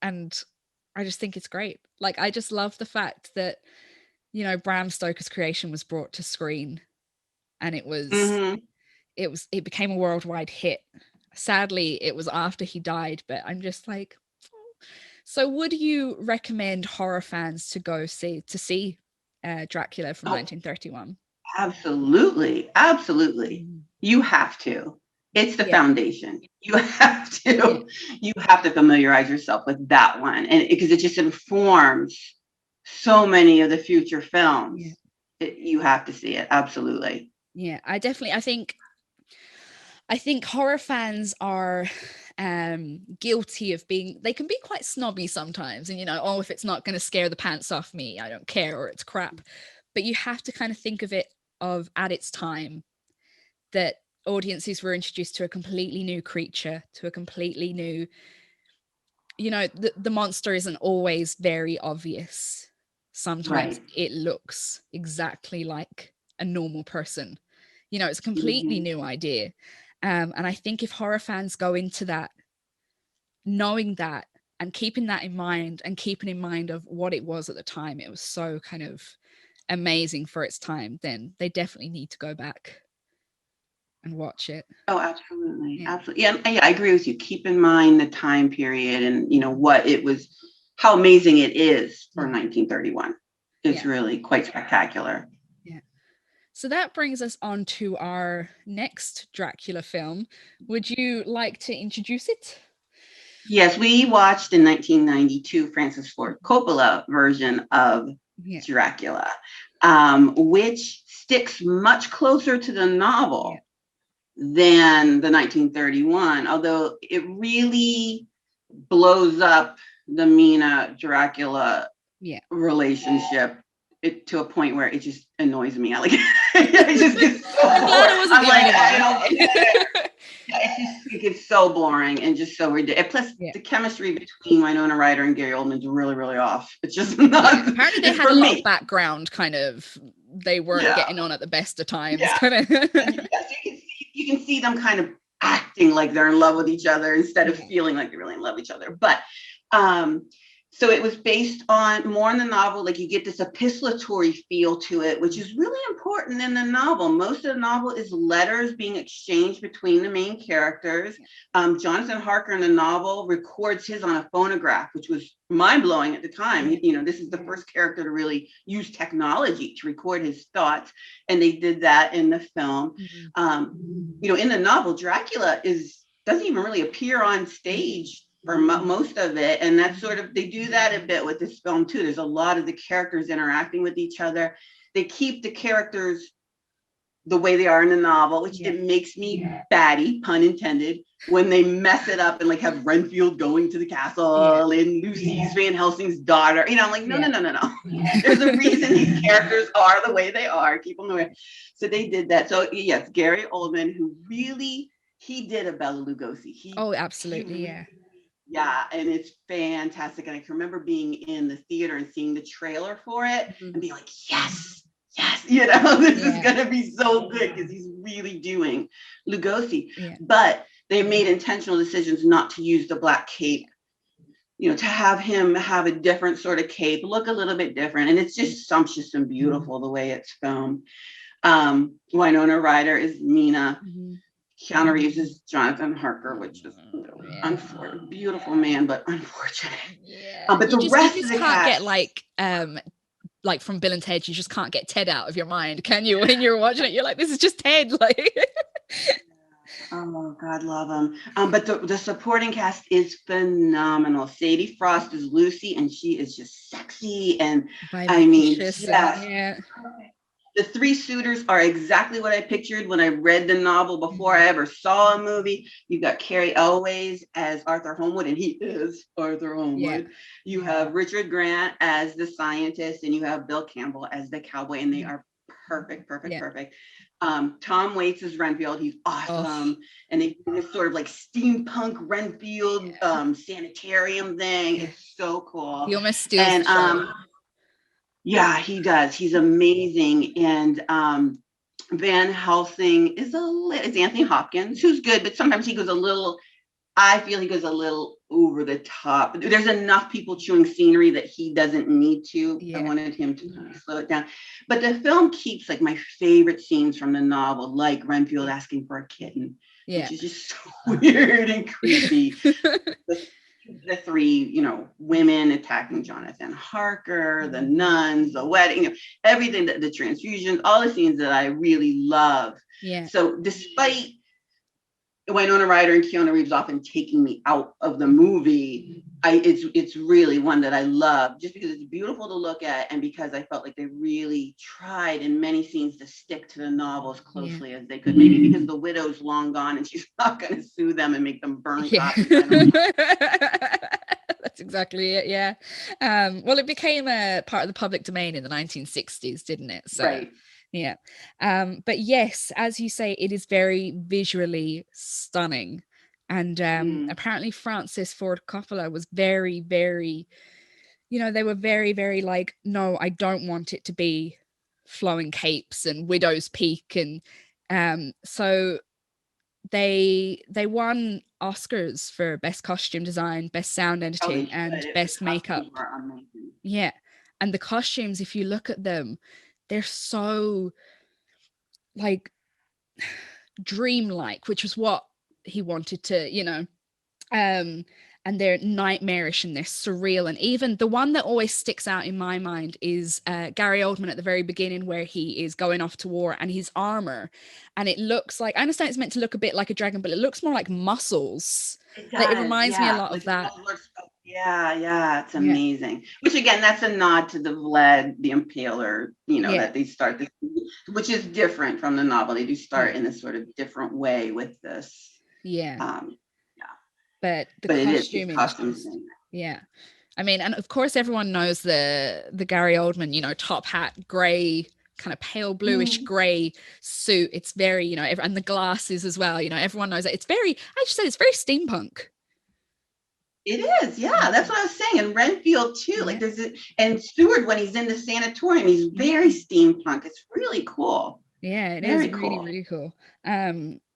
I just think it's great. Like, I just love the fact that, you know, Bram Stoker's creation was brought to screen, and it became a worldwide hit. Sadly, it was after he died, but I'm just like, oh. So would you recommend horror fans to go see Dracula from 1931? Absolutely. You have to. It's the foundation. You have to familiarize yourself with that one, and because it just informs so many of the future films. You have to see it. Absolutely. Yeah, I think horror fans are guilty of they can be quite snobby sometimes, and, you know, oh, if it's not going to scare the pants off me, I don't care, or it's crap. But you have to kind of think of it of at its time that audiences were introduced to a completely new creature, to a completely new, the monster isn't always very obvious. Sometimes it looks exactly like a normal person. It's a completely new idea. And I think if horror fans go into that, knowing that and keeping that in mind, and keeping in mind of what it was at the time, it was so kind of amazing for its time, then they definitely need to go back and watch it. Oh, absolutely. Yeah. Absolutely. Yeah, I agree with you. Keep in mind the time period and, what it was, how amazing it is for 1931. It's really quite spectacular. Yeah. So that brings us on to our next Dracula film. Would you like to introduce it? Yes, we watched in 1992 Francis Ford Coppola version of Dracula, which sticks much closer to the novel than the 1931, although it really blows up the Mina Dracula relationship to a point where it just annoys me. I it just gets so boring. I'm like, I don't care. It gets so boring and just so ridiculous. Plus, the chemistry between Winona Ryder and Gary Oldman is really, really off. It's just not. Apparently, they had a lot of background. Kind of, they weren't getting on at the best of times. Kind of. Yes, you can see them kind of acting like they're in love with each other instead of feeling like they really love each other. But so it was based more on the novel, like you get this epistolatory feel to it, which is really important in the novel. Most of the novel is letters being exchanged between the main characters. Jonathan Harker in the novel records his on a phonograph, which was mind-blowing at the time. This is the first character to really use technology to record his thoughts, and they did that in the film. In the novel, Dracula doesn't even really appear on stage for most of it, and that's they do that a bit with this film too. There's a lot of the characters interacting with each other. They keep the characters the way they are in the novel, which it makes me batty, pun intended, when they mess it up and like have Renfield going to the castle and Lucy's Van Helsing's daughter. I'm like, no. There's a reason these characters are the way they are. Keep them the way. So they did that. So yes, Gary Oldman, who really, he did a Bela Lugosi. Absolutely, Yeah, and it's fantastic. And I can remember being in the theater and seeing the trailer for it and being like, yes, this is going to be so good because he's really doing Lugosi. But they made intentional decisions not to use the black cape, to have him have a different sort of cape, look a little bit different. And it's just sumptuous and beautiful the way it's filmed. Winona Ryder is Mina. Keanu Reeves is Jonathan Harker, which is unfortunate, beautiful man, but unfortunate. But the rest of the cast, get like from Bill and Ted, you just can't get Ted out of your mind, can you? When you're watching it, you're like, this is just Ted. Oh God, love him. But the supporting cast is phenomenal. Sadie Frost is Lucy, and she is just sexy, and The three suitors are exactly what I pictured when I read the novel before I ever saw a movie. You've got Carrie Elways as Arthur Homewood, and he is Arthur Homewood. You have Richard Grant as the scientist, and you have Bill Campbell as the cowboy, and they are perfect. Tom Waits is Renfield. He's awesome. And they do this sort of like steampunk Renfield sanitarium thing. It's so cool. He almost steals the show. Yeah, he does. He's amazing. And Van Helsing is it's Anthony Hopkins, who's good, but sometimes I feel he goes a little over the top. There's enough people chewing scenery that he doesn't need to. I wanted him to kind of slow it down. But the film keeps like my favorite scenes from the novel, like Renfield asking for a kitten, which is just so weird and creepy. The three, women attacking Jonathan Harker, the nuns, the wedding, everything, the transfusions, all the scenes that I really love. So despite Winona Ryder and Keanu Reeves often taking me out of the movie, it's really one that I love just because it's beautiful to look at and because I felt like they really tried in many scenes to stick to the novel as closely as they could. Maybe because the widow's long gone and she's not going to sue them and make them burn copies. I don't know. That's exactly it. Well, it became a part of the public domain in the 1960s, didn't it? So Yeah. But yes, as you say, it is very visually stunning. And apparently Francis Ford Coppola was very, very, they were very, very like, no, I don't want it to be flowing capes and widow's peak. And so they won Oscars for best costume design, best sound Oh, they editing, and should. The best makeup. costumes were amazing. Yeah. And the costumes, if you look at them, they're so like dreamlike, which was what he wanted to, and they're nightmarish and they're surreal. And even the one that always sticks out in my mind is Gary Oldman at the very beginning, where he is going off to war and his armor, and it looks like, I understand it's meant to look a bit like a dragon, but it looks more like muscles. It Like, it does, reminds me a yeah. lot of Like that. yeah, it's Yeah. amazing. Which again, that's a nod to the Vlad the Impaler, Yeah. that they start this, which is different from the novel. They do start Yeah. in a sort of different way with this. Yeah. Yeah. But the But it is, his costuming is costumes. just, yeah. I mean, and of course everyone knows the Gary Oldman, top hat, gray, kind of pale bluish gray suit. It's very, and the glasses as well, everyone knows that. It's very, I just said it's very steampunk. It is, yeah. That's what I was saying. And Renfield too. Yeah. Like and Stewart, when he's in the sanatorium, he's very steampunk. It's really cool. Yeah, it Very is really, cool. really cool.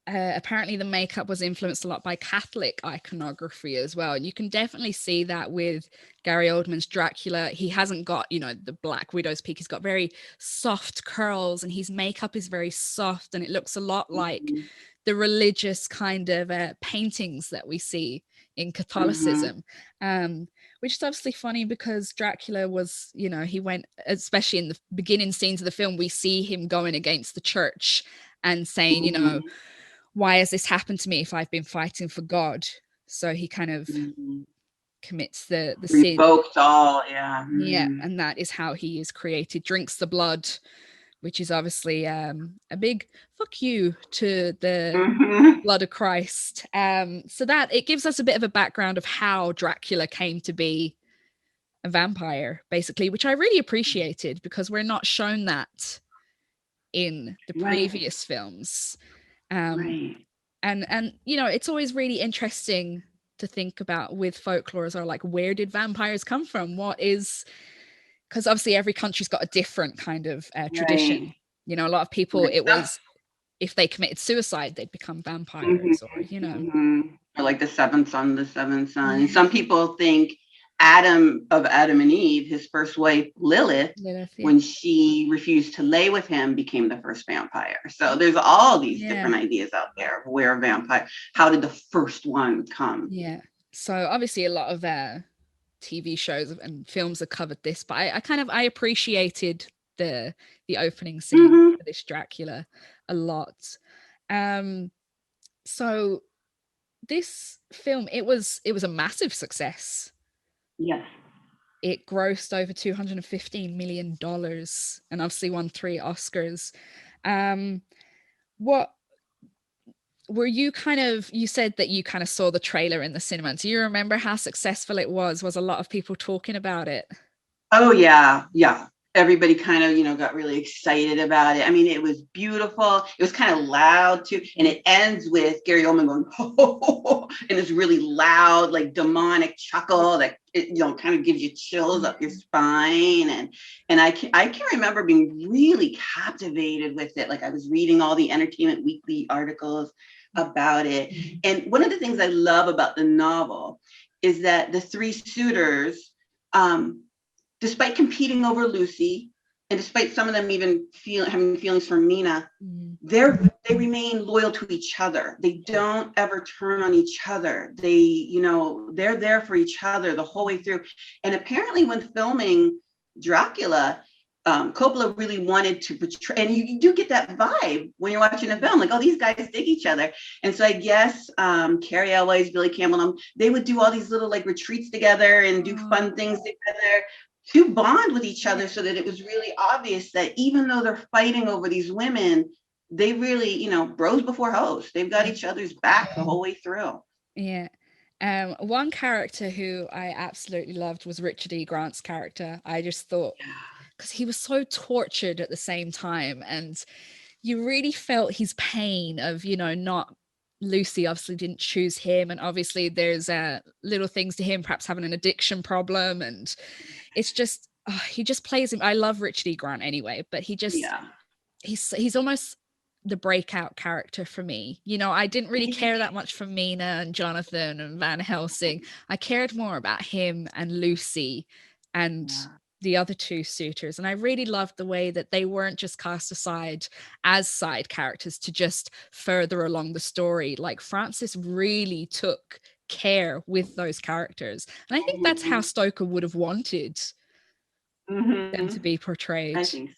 Apparently the makeup was influenced a lot by Catholic iconography as well. And you can definitely see that with Gary Oldman's Dracula. He hasn't got, the black widow's peak. He's got very soft curls and his makeup is very soft, and it looks a lot like the religious kind of paintings that we see in Catholicism. Which is obviously funny because Dracula was, he went, especially in the beginning scenes of the film, we see him going against the church and saying, why has this happened to me if I've been fighting for God? So he kind of commits the sin. Revoked all, yeah. Yeah, and that is how he is created, drinks the blood, which is obviously a big fuck you to the blood of Christ. So that it gives us a bit of a background of how Dracula came to be a vampire, basically, which I really appreciated because we're not shown that in the previous films. And it's always really interesting to think about with folklore as well, like, where did vampires come from? Because obviously every country's got a different kind of tradition. A lot of people, it was if they committed suicide, they'd become vampires, or or like the seventh son. Some people think Adam and Eve, his first wife Lilith, when she refused to lay with him, became the first vampire. So there's all these different ideas out there of where a vampire, how did the first one come? Yeah. So obviously a lot of TV shows and films have covered this, but I appreciated the opening scene for this Dracula a lot. So this film, it was a massive success. Yes. It grossed over $215 million and obviously won 3 Oscars. What were you you said that you kind of saw the trailer in the cinema. Do you remember how successful it was? Was a lot of people talking about it? Oh, yeah. Yeah. Everybody kind of, got really excited about it. I mean, it was beautiful. It was kind of loud too. And it ends with Gary Oldman going, oh, and this really loud, like demonic chuckle that, kind of gives you chills up your spine. And I can remember being really captivated with it. Like, I was reading all the Entertainment Weekly articles about it. And one of the things I love about the novel is that the 3 suitors, despite competing over Lucy, and despite some of them even having feelings for Mina, they remain loyal to each other. They don't ever turn on each other. They're there for each other the whole way through. And apparently when filming Dracula, Coppola really wanted to portray, and you do get that vibe when you're watching the film, like, oh, these guys dig each other. And so I guess Carrie Elway's, Billy Campbell, they would do all these little like retreats together and do fun things together to bond with each other, so that it was really obvious that even though they're fighting over these women, they really, bros before hoes. They've got each other's back the whole way through. Yeah. One character who I absolutely loved was Richard E. Grant's character. I just thought, because he was so tortured at the same time, and you really felt his pain of, you know, not Lucy obviously didn't choose him, and obviously there's little things to him perhaps having an addiction problem, and it's just he just plays him. I love Richard E. Grant anyway, but he's almost the breakout character for me. You know, I didn't really care that much for Mina and Jonathan and Van Helsing. I cared more about him and Lucy and the other two suitors. And I really loved the way that they weren't just cast aside as side characters to just further along the story. Like Francis really took care with those characters. And I think that's how Stoker would have wanted them to be portrayed. I think so.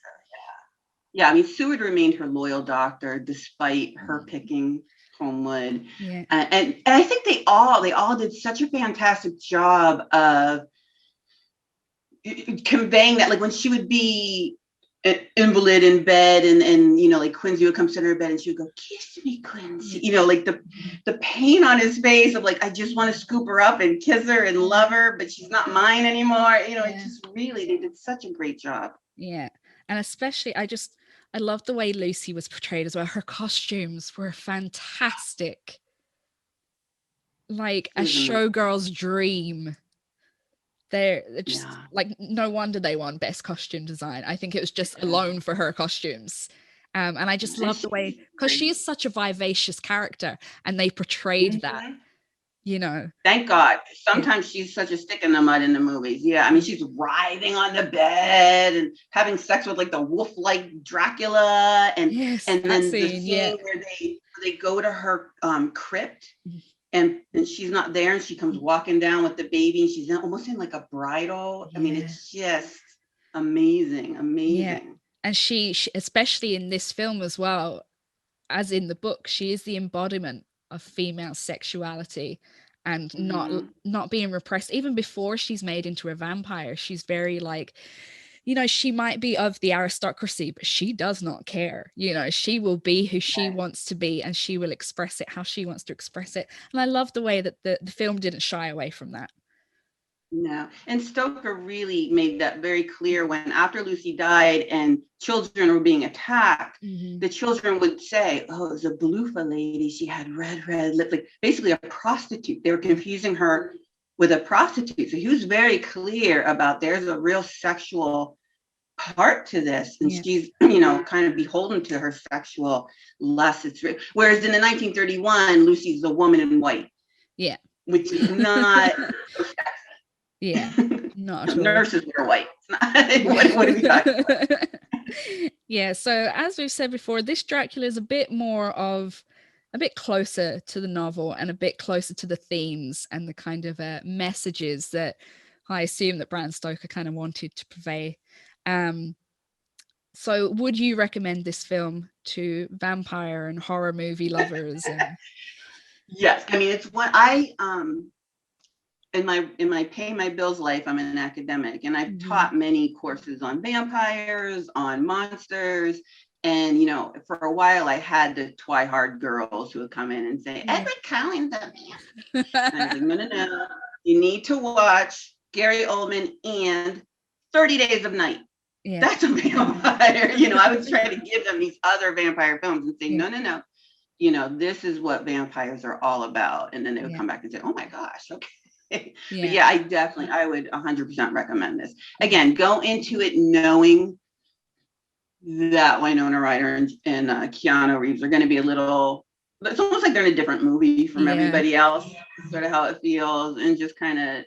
Yeah, I mean, Seward remained her loyal doctor despite her picking Homewood. Yeah. And I think they all did such a fantastic job of conveying that, like when she would be an invalid in bed and you know, like Quincy would come sit in her bed and she would go, kiss me, Quincy. You know, like the pain on his face of like, I just want to scoop her up and kiss her and love her, but she's not mine anymore. You know, it just really, they did such a great job. Yeah. And especially, I love the way Lucy was portrayed as well. Her costumes were fantastic. Like a showgirl's dream. They're just like, no wonder they won Best Costume Design. I think it was just alone for her costumes. And I just love the way, because she is such a vivacious character and they portrayed that, you know. Thank God. Sometimes she's such a stick in the mud in the movies. Yeah, I mean, she's writhing on the bed and having sex with like the wolf-like Dracula, and then the scene where they go to her crypt, and she's not there, and she comes walking down with the baby, and she's almost in like a bridal. I mean, it's just amazing. Yeah. And she, especially in this film as well, as in the book, she is the embodiment of female sexuality and not being repressed. Even before she's made into a vampire, she's very like, you know, she might be of the aristocracy, but she does not care. You know, she will be who she wants to be, and she will express it how she wants to express it. And I love the way that the film didn't shy away from that. No, and Stoker really made that very clear when after Lucy died and children were being attacked, the children would say, oh, it was a Belufa lady. She had red lips, like basically a prostitute. They were confusing her with a prostitute. So he was very clear about there's a real sexual part to this. And she's, you know, kind of beholden to her sexual lust. Whereas in the 1931, Lucy's the woman in white. Yeah. Which is not yeah, not at all. Nurses wear white. What are we talking about? Yeah, so as we've said before, this Dracula is a bit closer to the novel and a bit closer to the themes and the kind of messages that I assume that Bram Stoker kind of wanted to convey. So would you recommend this film to vampire and horror movie lovers? Yes, I mean, it's what I in my pay my bills life, I'm an academic, and I've taught many courses on vampires, on monsters, and you know, for a while I had the Twihard girls who would come in and say, Edward Cullen's a man. And I was like, no, you need to watch Gary Oldman and 30 Days of Night. Yeah. That's a vampire. You know, I was trying to give them these other vampire films and say, no. You know, this is what vampires are all about. And then they would come back and say, oh my gosh, okay. But yeah, I would 100% recommend this. Again, go into it knowing that Winona Ryder and Keanu Reeves are going to be a little, it's almost like they're in a different movie from everybody else, sort of how it feels, and just kind of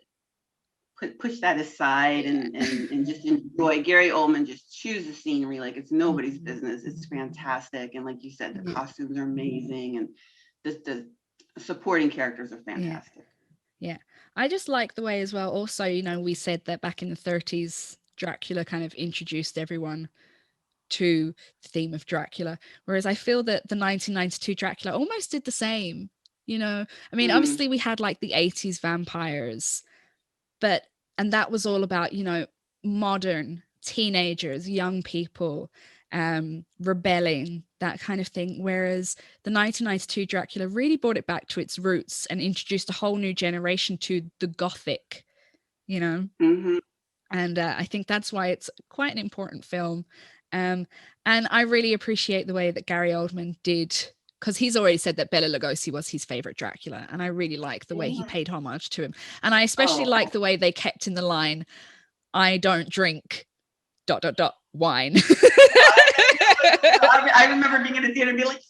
push that aside and just enjoy. Gary Oldman just choose the scenery like it's nobody's business. It's fantastic. And like you said, the costumes are amazing, and the supporting characters are fantastic. Yeah. I just like the way as well. Also, you know, we said that back in the 30s, Dracula kind of introduced everyone to the theme of Dracula. Whereas I feel that the 1992 Dracula almost did the same, you know. I mean, obviously we had like the 80s vampires, and that was all about, you know, modern teenagers, young people, rebelling, that kind of thing. Whereas the 1992 Dracula really brought it back to its roots and introduced a whole new generation to the gothic, you know. And I think that's why it's quite an important film. And I really appreciate the way that Gary Oldman did, because he's already said that Bela Lugosi was his favorite Dracula. And I really like the way he paid homage to him. And I especially like the way they kept in the line, I don't drink ... wine. I remember being in the theater and being like,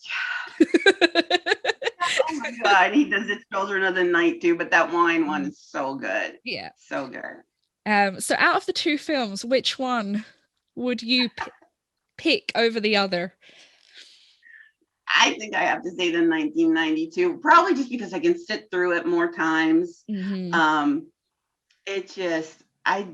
oh my God, he does it Children of the Night too, but that wine one is so good. Yeah. So good. So out of the two films, which one would you pick over the other? I think I have to say the 1992, probably just because I can sit through it more times. It just, I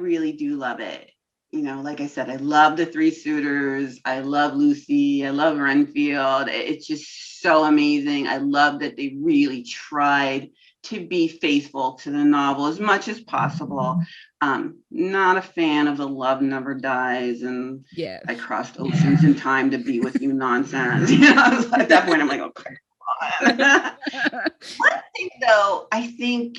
really do love it. You know, like I said, I love the Three Suitors. I love Lucy. I love Renfield. It's just so amazing. I love that they really tried to be faithful to the novel as much as possible. Not a fan of the love never dies and I crossed oceans in time to be with you nonsense. You know, at that point I'm like, okay, come on. One thing though, I think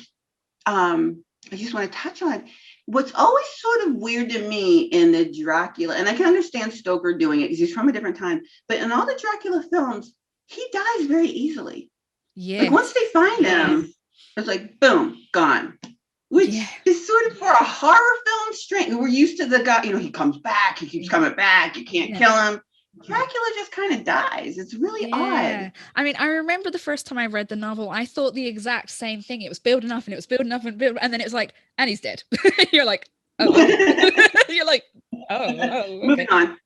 I just want to touch on what's always sort of weird to me in the Dracula, and I can understand Stoker doing it because he's from a different time, but in all the Dracula films, he dies very easily. Yeah. Like once they find him, it's like, boom, gone. Which is sort of for a horror film strange. We're used to the guy, you know, he comes back, he keeps coming back, you can't kill him. Dracula just kind of dies. It's really odd. I mean, I remember the first time I read the novel, I thought the exact same thing. It was building up and it was building up and building, and then it was like, and he's dead. You're like, oh, you're like, oh, okay. Moving on.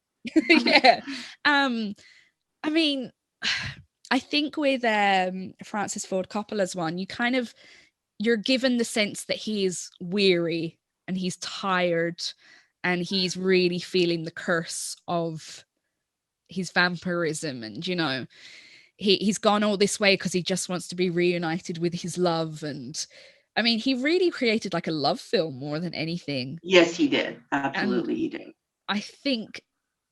Yeah. I mean, I think with Francis Ford Coppola's one, you're given the sense that he's weary and he's tired and he's really feeling the curse of his vampirism, and you know, he's gone all this way because he just wants to be reunited with his love. And I mean, he really created like a love film more than anything. Yes, he did. Absolutely, he did. I think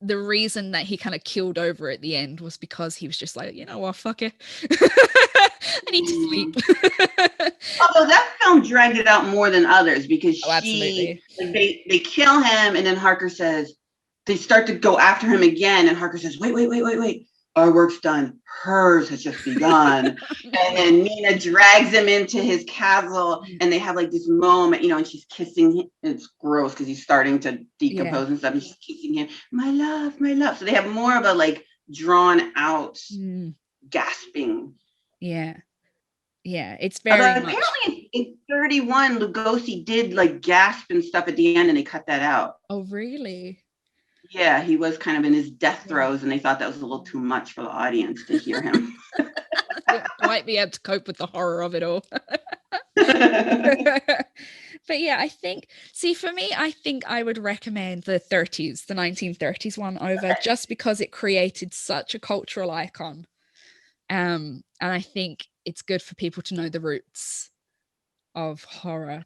the reason that he kind of killed over at the end was because he was just like, you know what, fuck it. I need to sleep. Although that film dragged it out more than others because absolutely. They kill him, and then Harker says, they start to go after him again, and Harker says, wait. Our work's done. Hers has just begun. And then Nina drags him into his castle, and they have like this moment, you know, and she's kissing him. It's gross because he's starting to decompose and stuff. And she's kissing him, my love, my love. So they have more of a like drawn out gasping. Yeah. It's very much. Apparently in 31, Lugosi did like gasp and stuff at the end, and they cut that out. Oh, really? Yeah, he was kind of in his death throes, and they thought that was a little too much for the audience to hear him. Might be able to cope with the horror of it all. But yeah, I think, for me, I think I would recommend the 1930s one over, just because it created such a cultural icon. And I think it's good for people to know the roots of horror.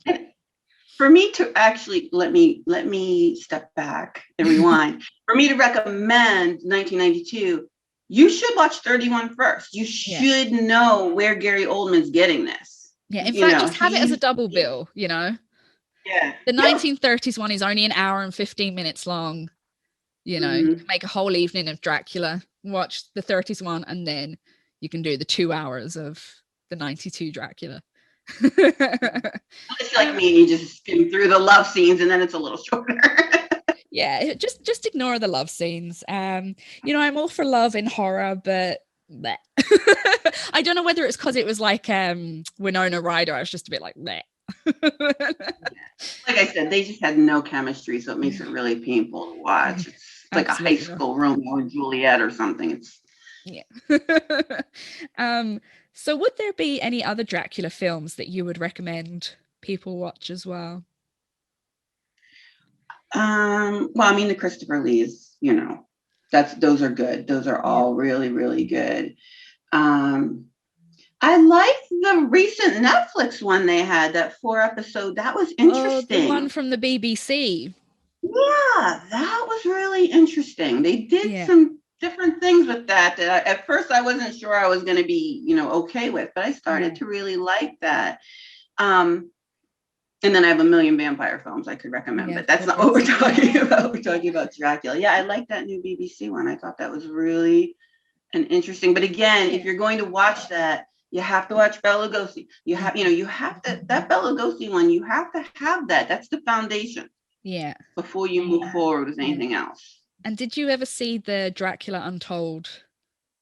For me to actually, let me step back and rewind. For me to recommend 1992, you should watch 31 first. You should know where Gary Oldman's getting this. Yeah, in fact, just have it as a double bill, you know? Yeah. The 1930s one is only an hour and 15 minutes long. You know, you can make a whole evening of Dracula, watch the 30s one, and then you can do the 2 hours of the 92 Dracula. It's like me, you just skim through the love scenes and then it's a little shorter. Yeah, just ignore the love scenes. You know, I'm all for love in horror, but I don't know whether it's because it was like Winona Ryder. I was just a bit like bleh. Like I said, they just had no chemistry, so it makes it really painful to watch. It's like absolutely. A high school Romeo and Juliet or something. So would there be any other Dracula films that you would recommend people watch as well? Well, I mean, the Christopher Lees, you know, those are good. Those are all really, really good. I liked the recent Netflix one they had, that 4-episode. That was interesting. Oh, the one from the BBC. Yeah, that was really interesting. They did some different things with that at first I wasn't sure I was going to be, you know, okay with, but I started to really like that. And then I have a million vampire films I could recommend, but that's not what we're talking about. We're talking about Dracula. Yeah, I like that new BBC one. I thought that was really an interesting. But again, if you're going to watch that, you have to watch Bela Lugosi. You have to, that Bela Lugosi one, you have to have that. That's the foundation. Yeah. Before you move forward with anything else. And did you ever see the Dracula Untold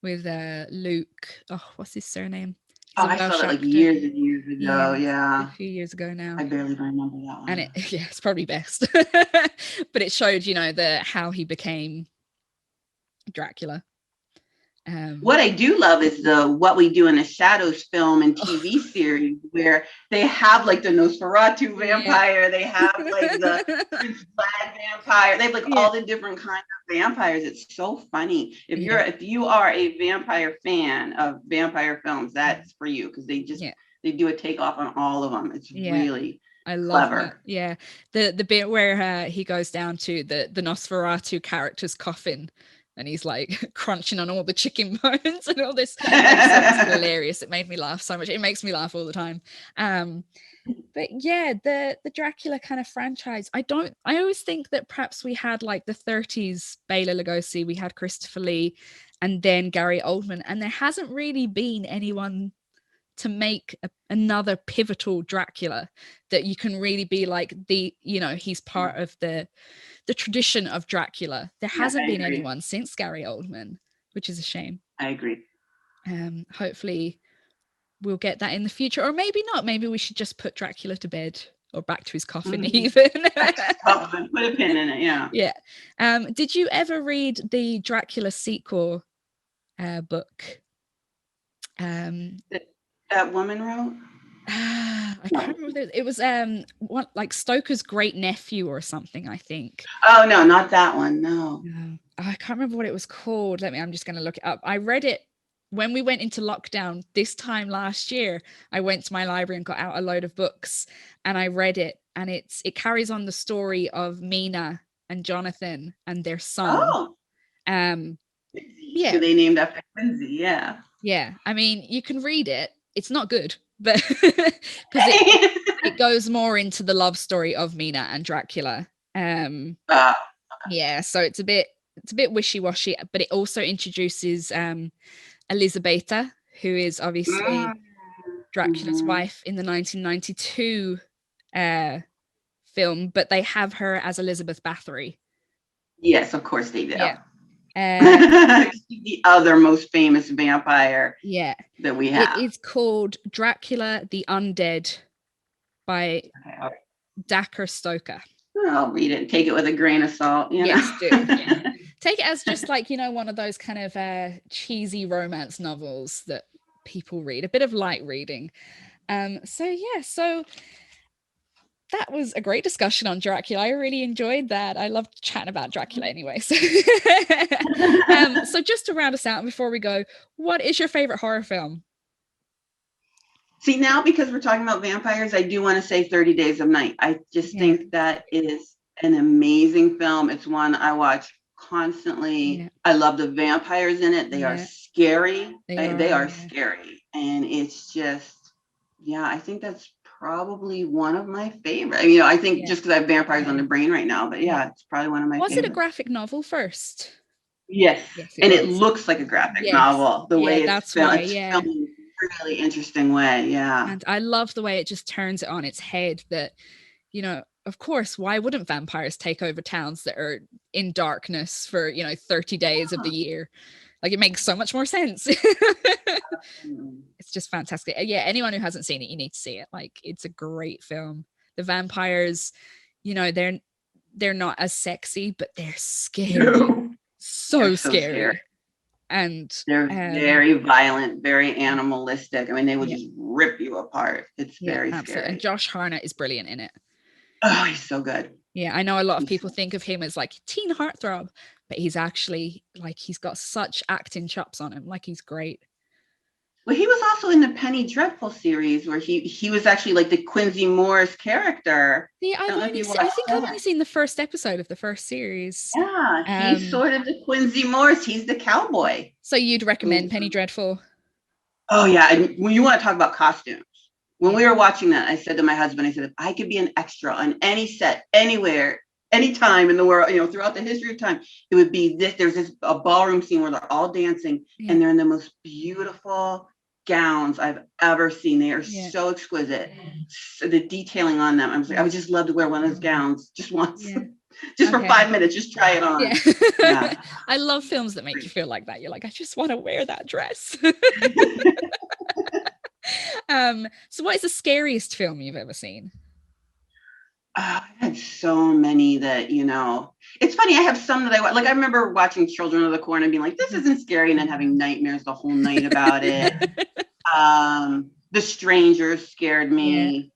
with Luke? Oh, what's his surname? I saw that like years and years ago. Yeah. A few years ago now. I barely remember that one. And it's probably best. But it showed, how he became Dracula. What I do love is the What We Do in the Shadows film and TV series, where they have like the Nosferatu vampire, they have like the Prince Vlad vampire, they have like all the different kinds of vampires. It's so funny. If you are a vampire fan of vampire films, that's for you, because they do a takeoff on all of them. It's really I love clever. It. Yeah, the bit where he goes down to the Nosferatu character's coffin. And he's like crunching on all the chicken bones and all this. It's hilarious. It made me laugh so much. It makes me laugh all the time. But yeah, the Dracula kind of franchise. I always think that perhaps we had like the 30s Bela Lugosi, we had Christopher Lee, and then Gary Oldman, and there hasn't really been anyone to make another pivotal Dracula that you can really be like he's part of the tradition of Dracula. There hasn't been anyone since Gary Oldman, which is a shame. I agree. Hopefully we'll get that in the future, or maybe not. Maybe we should just put Dracula to bed or back to his coffin even. Put a pin in it, yeah. Yeah. Did you ever read the Dracula sequel book? That woman wrote? I can't remember. It was like Stoker's great nephew or something, I think. Oh no, not that one. No. I can't remember what it was called. I'm just going to look it up. I read it when we went into lockdown this time last year. I went to my library and got out a load of books and I read it, and it carries on the story of Mina and Jonathan and their son. Oh. Yeah. So they named after Quincy, yeah. Yeah. I mean, you can read it. It's not good, but because it goes more into the love story of Mina and Dracula. Yeah, so it's a bit wishy-washy, but it also introduces Elisabetta, who is obviously Dracula's wife in the 1992 film, but they have her as Elizabeth Bathory. Yes, of course they do. Yeah. The other most famous vampire that we have. It is called Dracula the Undead by Dacre Stoker. I'll read it and take it with a grain of salt. Yes, do. Yeah. Take it as just like, one of those kind of cheesy romance novels that people read, a bit of light reading. So that was a great discussion on Dracula. I really enjoyed that. I loved chatting about Dracula anyway. So, so just to round us out before we go, what is your favorite horror film? See, now because we're talking about vampires, I do want to say 30 Days of Night. I just think that is an amazing film. It's one I watch constantly. Yeah. I love the vampires in it. They are scary. They are scary. And it's just, I think that's probably one of my favorite. I think just because I have vampires on the brain right now, but it's probably one of my favorites. Was it a graphic novel first? Yes. It looks like a graphic novel. The way it's filmed. It's filmed in a really interesting way. Yeah. And I love the way it just turns it on its head that, of course, why wouldn't vampires take over towns that are in darkness for, 30 days of the year? Like, it makes so much more sense. It's just fantastic. Yeah, anyone who hasn't seen it, you need to see it. Like, it's a great film. The vampires, they're not as sexy, but they're scary. No. So scary. And they're very violent, very animalistic. They will just rip you apart. It's very scary. And Josh Hartnett is brilliant in it. Oh, he's so good. Yeah, I know a lot of people think of him as like teen heartthrob, but he's actually he's got such acting chops on him. Like, he's great. Well, he was also in the Penny Dreadful series where he was actually like the Quincy Morris character. Yeah, I think I've only seen the first episode of the first series. Yeah, he's sort of the Quincy Morris. He's the cowboy. So you'd recommend Penny Dreadful? Oh yeah, and when you want to talk about costumes, When we were watching that, I said to my husband, I said, if I could be an extra on any set, anywhere, anytime in the world, throughout the history of time, it would be this. There's a ballroom scene where they're all dancing and they're in the most beautiful gowns I've ever seen. They are so exquisite. So the detailing on them, I would just love to wear one of those gowns just once. Just for 5 minutes, just try it on. Yeah. I love films that make you feel like that. You're like, I just want to wear that dress. So what is the scariest film you've ever seen? I had so many that, it's funny. I have some that I remember watching Children of the Corn and being like, this isn't scary. And then having nightmares the whole night about it. The Strangers scared me.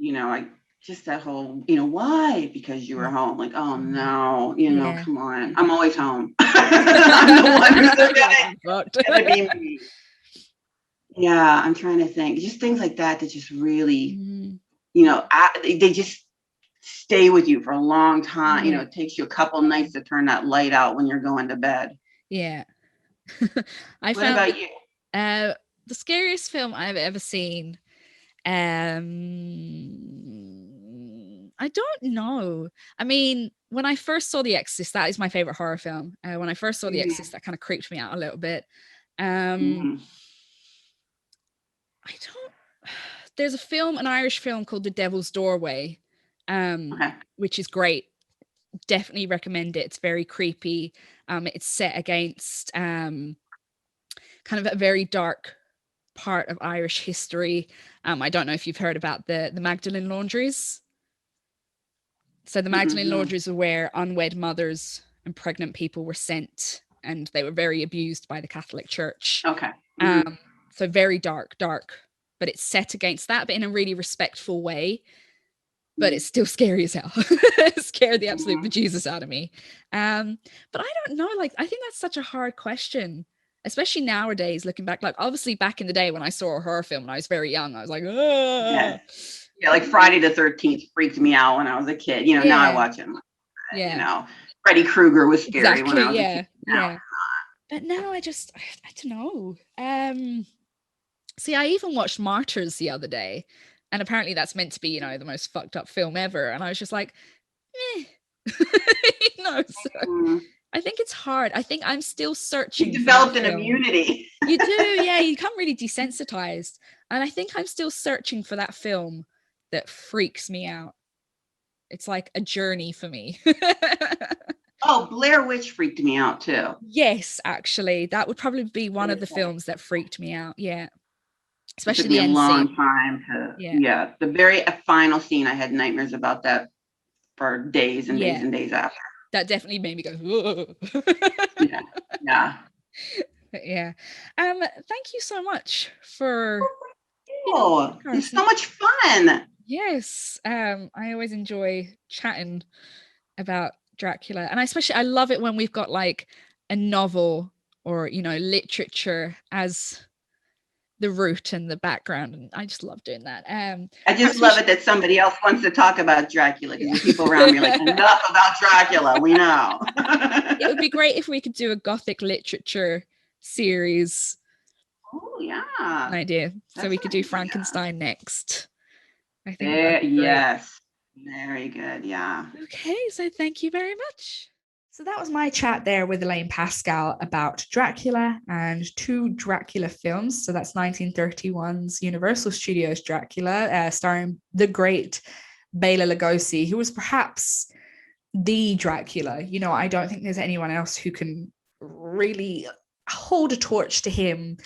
I just that whole, why? Because you were home. Like, oh no, come on. I'm always home. I'm the one who's gonna be me. Yeah, I'm trying to think. Just things like that just really, they just stay with you for a long time. It takes you a couple nights to turn that light out when you're going to bed. Yeah. What about you? The scariest film I've ever seen. I don't know. I mean, when I first saw The Exorcist, that is my favorite horror film. When I first saw The Exorcist, that kind of creeped me out a little bit. There's an Irish film called The Devil's Doorway, which is great. Definitely recommend it. It's very creepy. It's set against kind of a very dark part of Irish history. I don't know if you've heard about the Magdalene laundries. So the Magdalene laundries are where unwed mothers and pregnant people were sent, and they were very abused by the Catholic Church. Okay. So very dark, but it's set against that, but in a really respectful way. But it's still scary as hell. It scared the absolute bejesus out of me. But I don't know. I think that's such a hard question, especially nowadays, looking back. Obviously back in the day when I saw a horror film when I was very young, I was like, oh. Yeah, like Friday the 13th freaked me out when I was a kid. Now I watch it. Freddy Krueger was scary when I was a kid. But now I don't know. See, I even watched Martyrs the other day, and apparently that's meant to be, the most fucked up film ever. And I was just like, So I think it's hard. I think I'm still searching. You developed an immunity. You do, yeah. You become really desensitized. And I think I'm still searching for that film that freaks me out. It's like a journey for me. Oh, Blair Witch freaked me out too. Yes, actually. That would probably be one of the films that freaked me out. Yeah. Especially the end scene. Long time to the very final scene. I had nightmares about that for days and days and days after. That definitely made me go, whoa. Yeah. Thank you so much for it's so much fun. Yes. I always enjoy chatting about Dracula, and I love it when we've got like a novel or literature as the root and the background, and I just love doing that. I just love it that somebody else wants to talk about Dracula, because the people around me are like, enough about Dracula, we know. It would be great if we could do a Gothic literature series. Oh yeah, an idea. So we could do Frankenstein next. I think yes, very good. Yeah. Okay, so thank you very much. So that was my chat there with Elaine Pascale about Dracula and 2 Dracula films. So that's 1931's Universal Studios Dracula, starring the great Bela Lugosi, who was perhaps the Dracula. I don't think there's anyone else who can really hold a torch to him.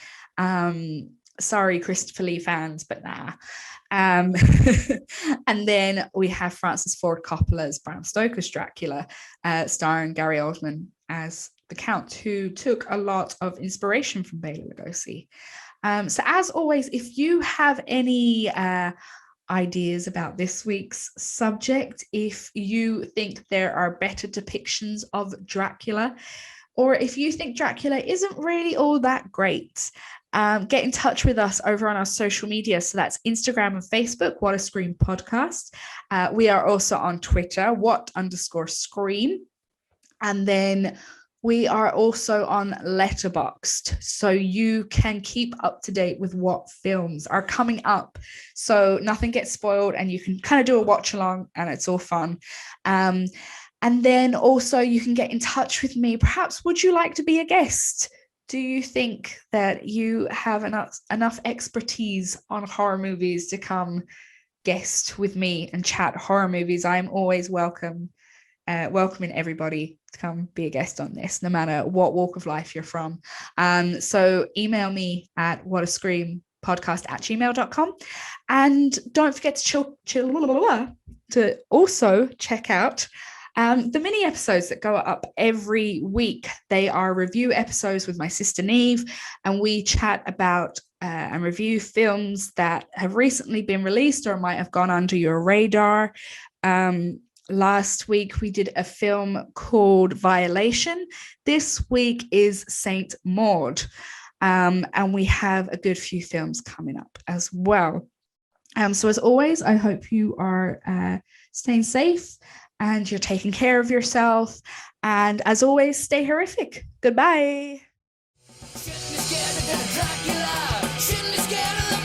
Sorry, Christopher Lee fans, but nah. And then we have Francis Ford Coppola's Bram Stoker's Dracula, starring Gary Oldman as the Count, who took a lot of inspiration from Bela Lugosi. So as always, if you have any ideas about this week's subject, if you think there are better depictions of Dracula, or if you think Dracula isn't really all that great, get in touch with us over on our social media. So that's Instagram and Facebook, What a Scream Podcast. We are also on Twitter, What_Scream. And then We are also on Letterboxd, so you can keep up to date with what films are coming up. So nothing gets spoiled, and you can kind of do a watch along, and it's all fun. And then also you can get in touch with me. Perhaps would you like to be a guest? Do you think that you have enough expertise on horror movies to come guest with me and chat horror movies? I'm always welcoming everybody to come be a guest on this, no matter what walk of life you're from. So email me at whatascreampodcast@gmail.com, and don't forget to also check out the mini episodes that go up every week. They are review episodes with my sister Neve, and we chat about and review films that have recently been released or might have gone under your radar. Last week we did a film called Violation. This week is Saint Maud. And we have a good few films coming up as well. So as always, I hope you are staying safe and you're taking care of yourself. And as always, stay horrific. Goodbye. Shouldn't be scared of Dracula. Shouldn't be scared of the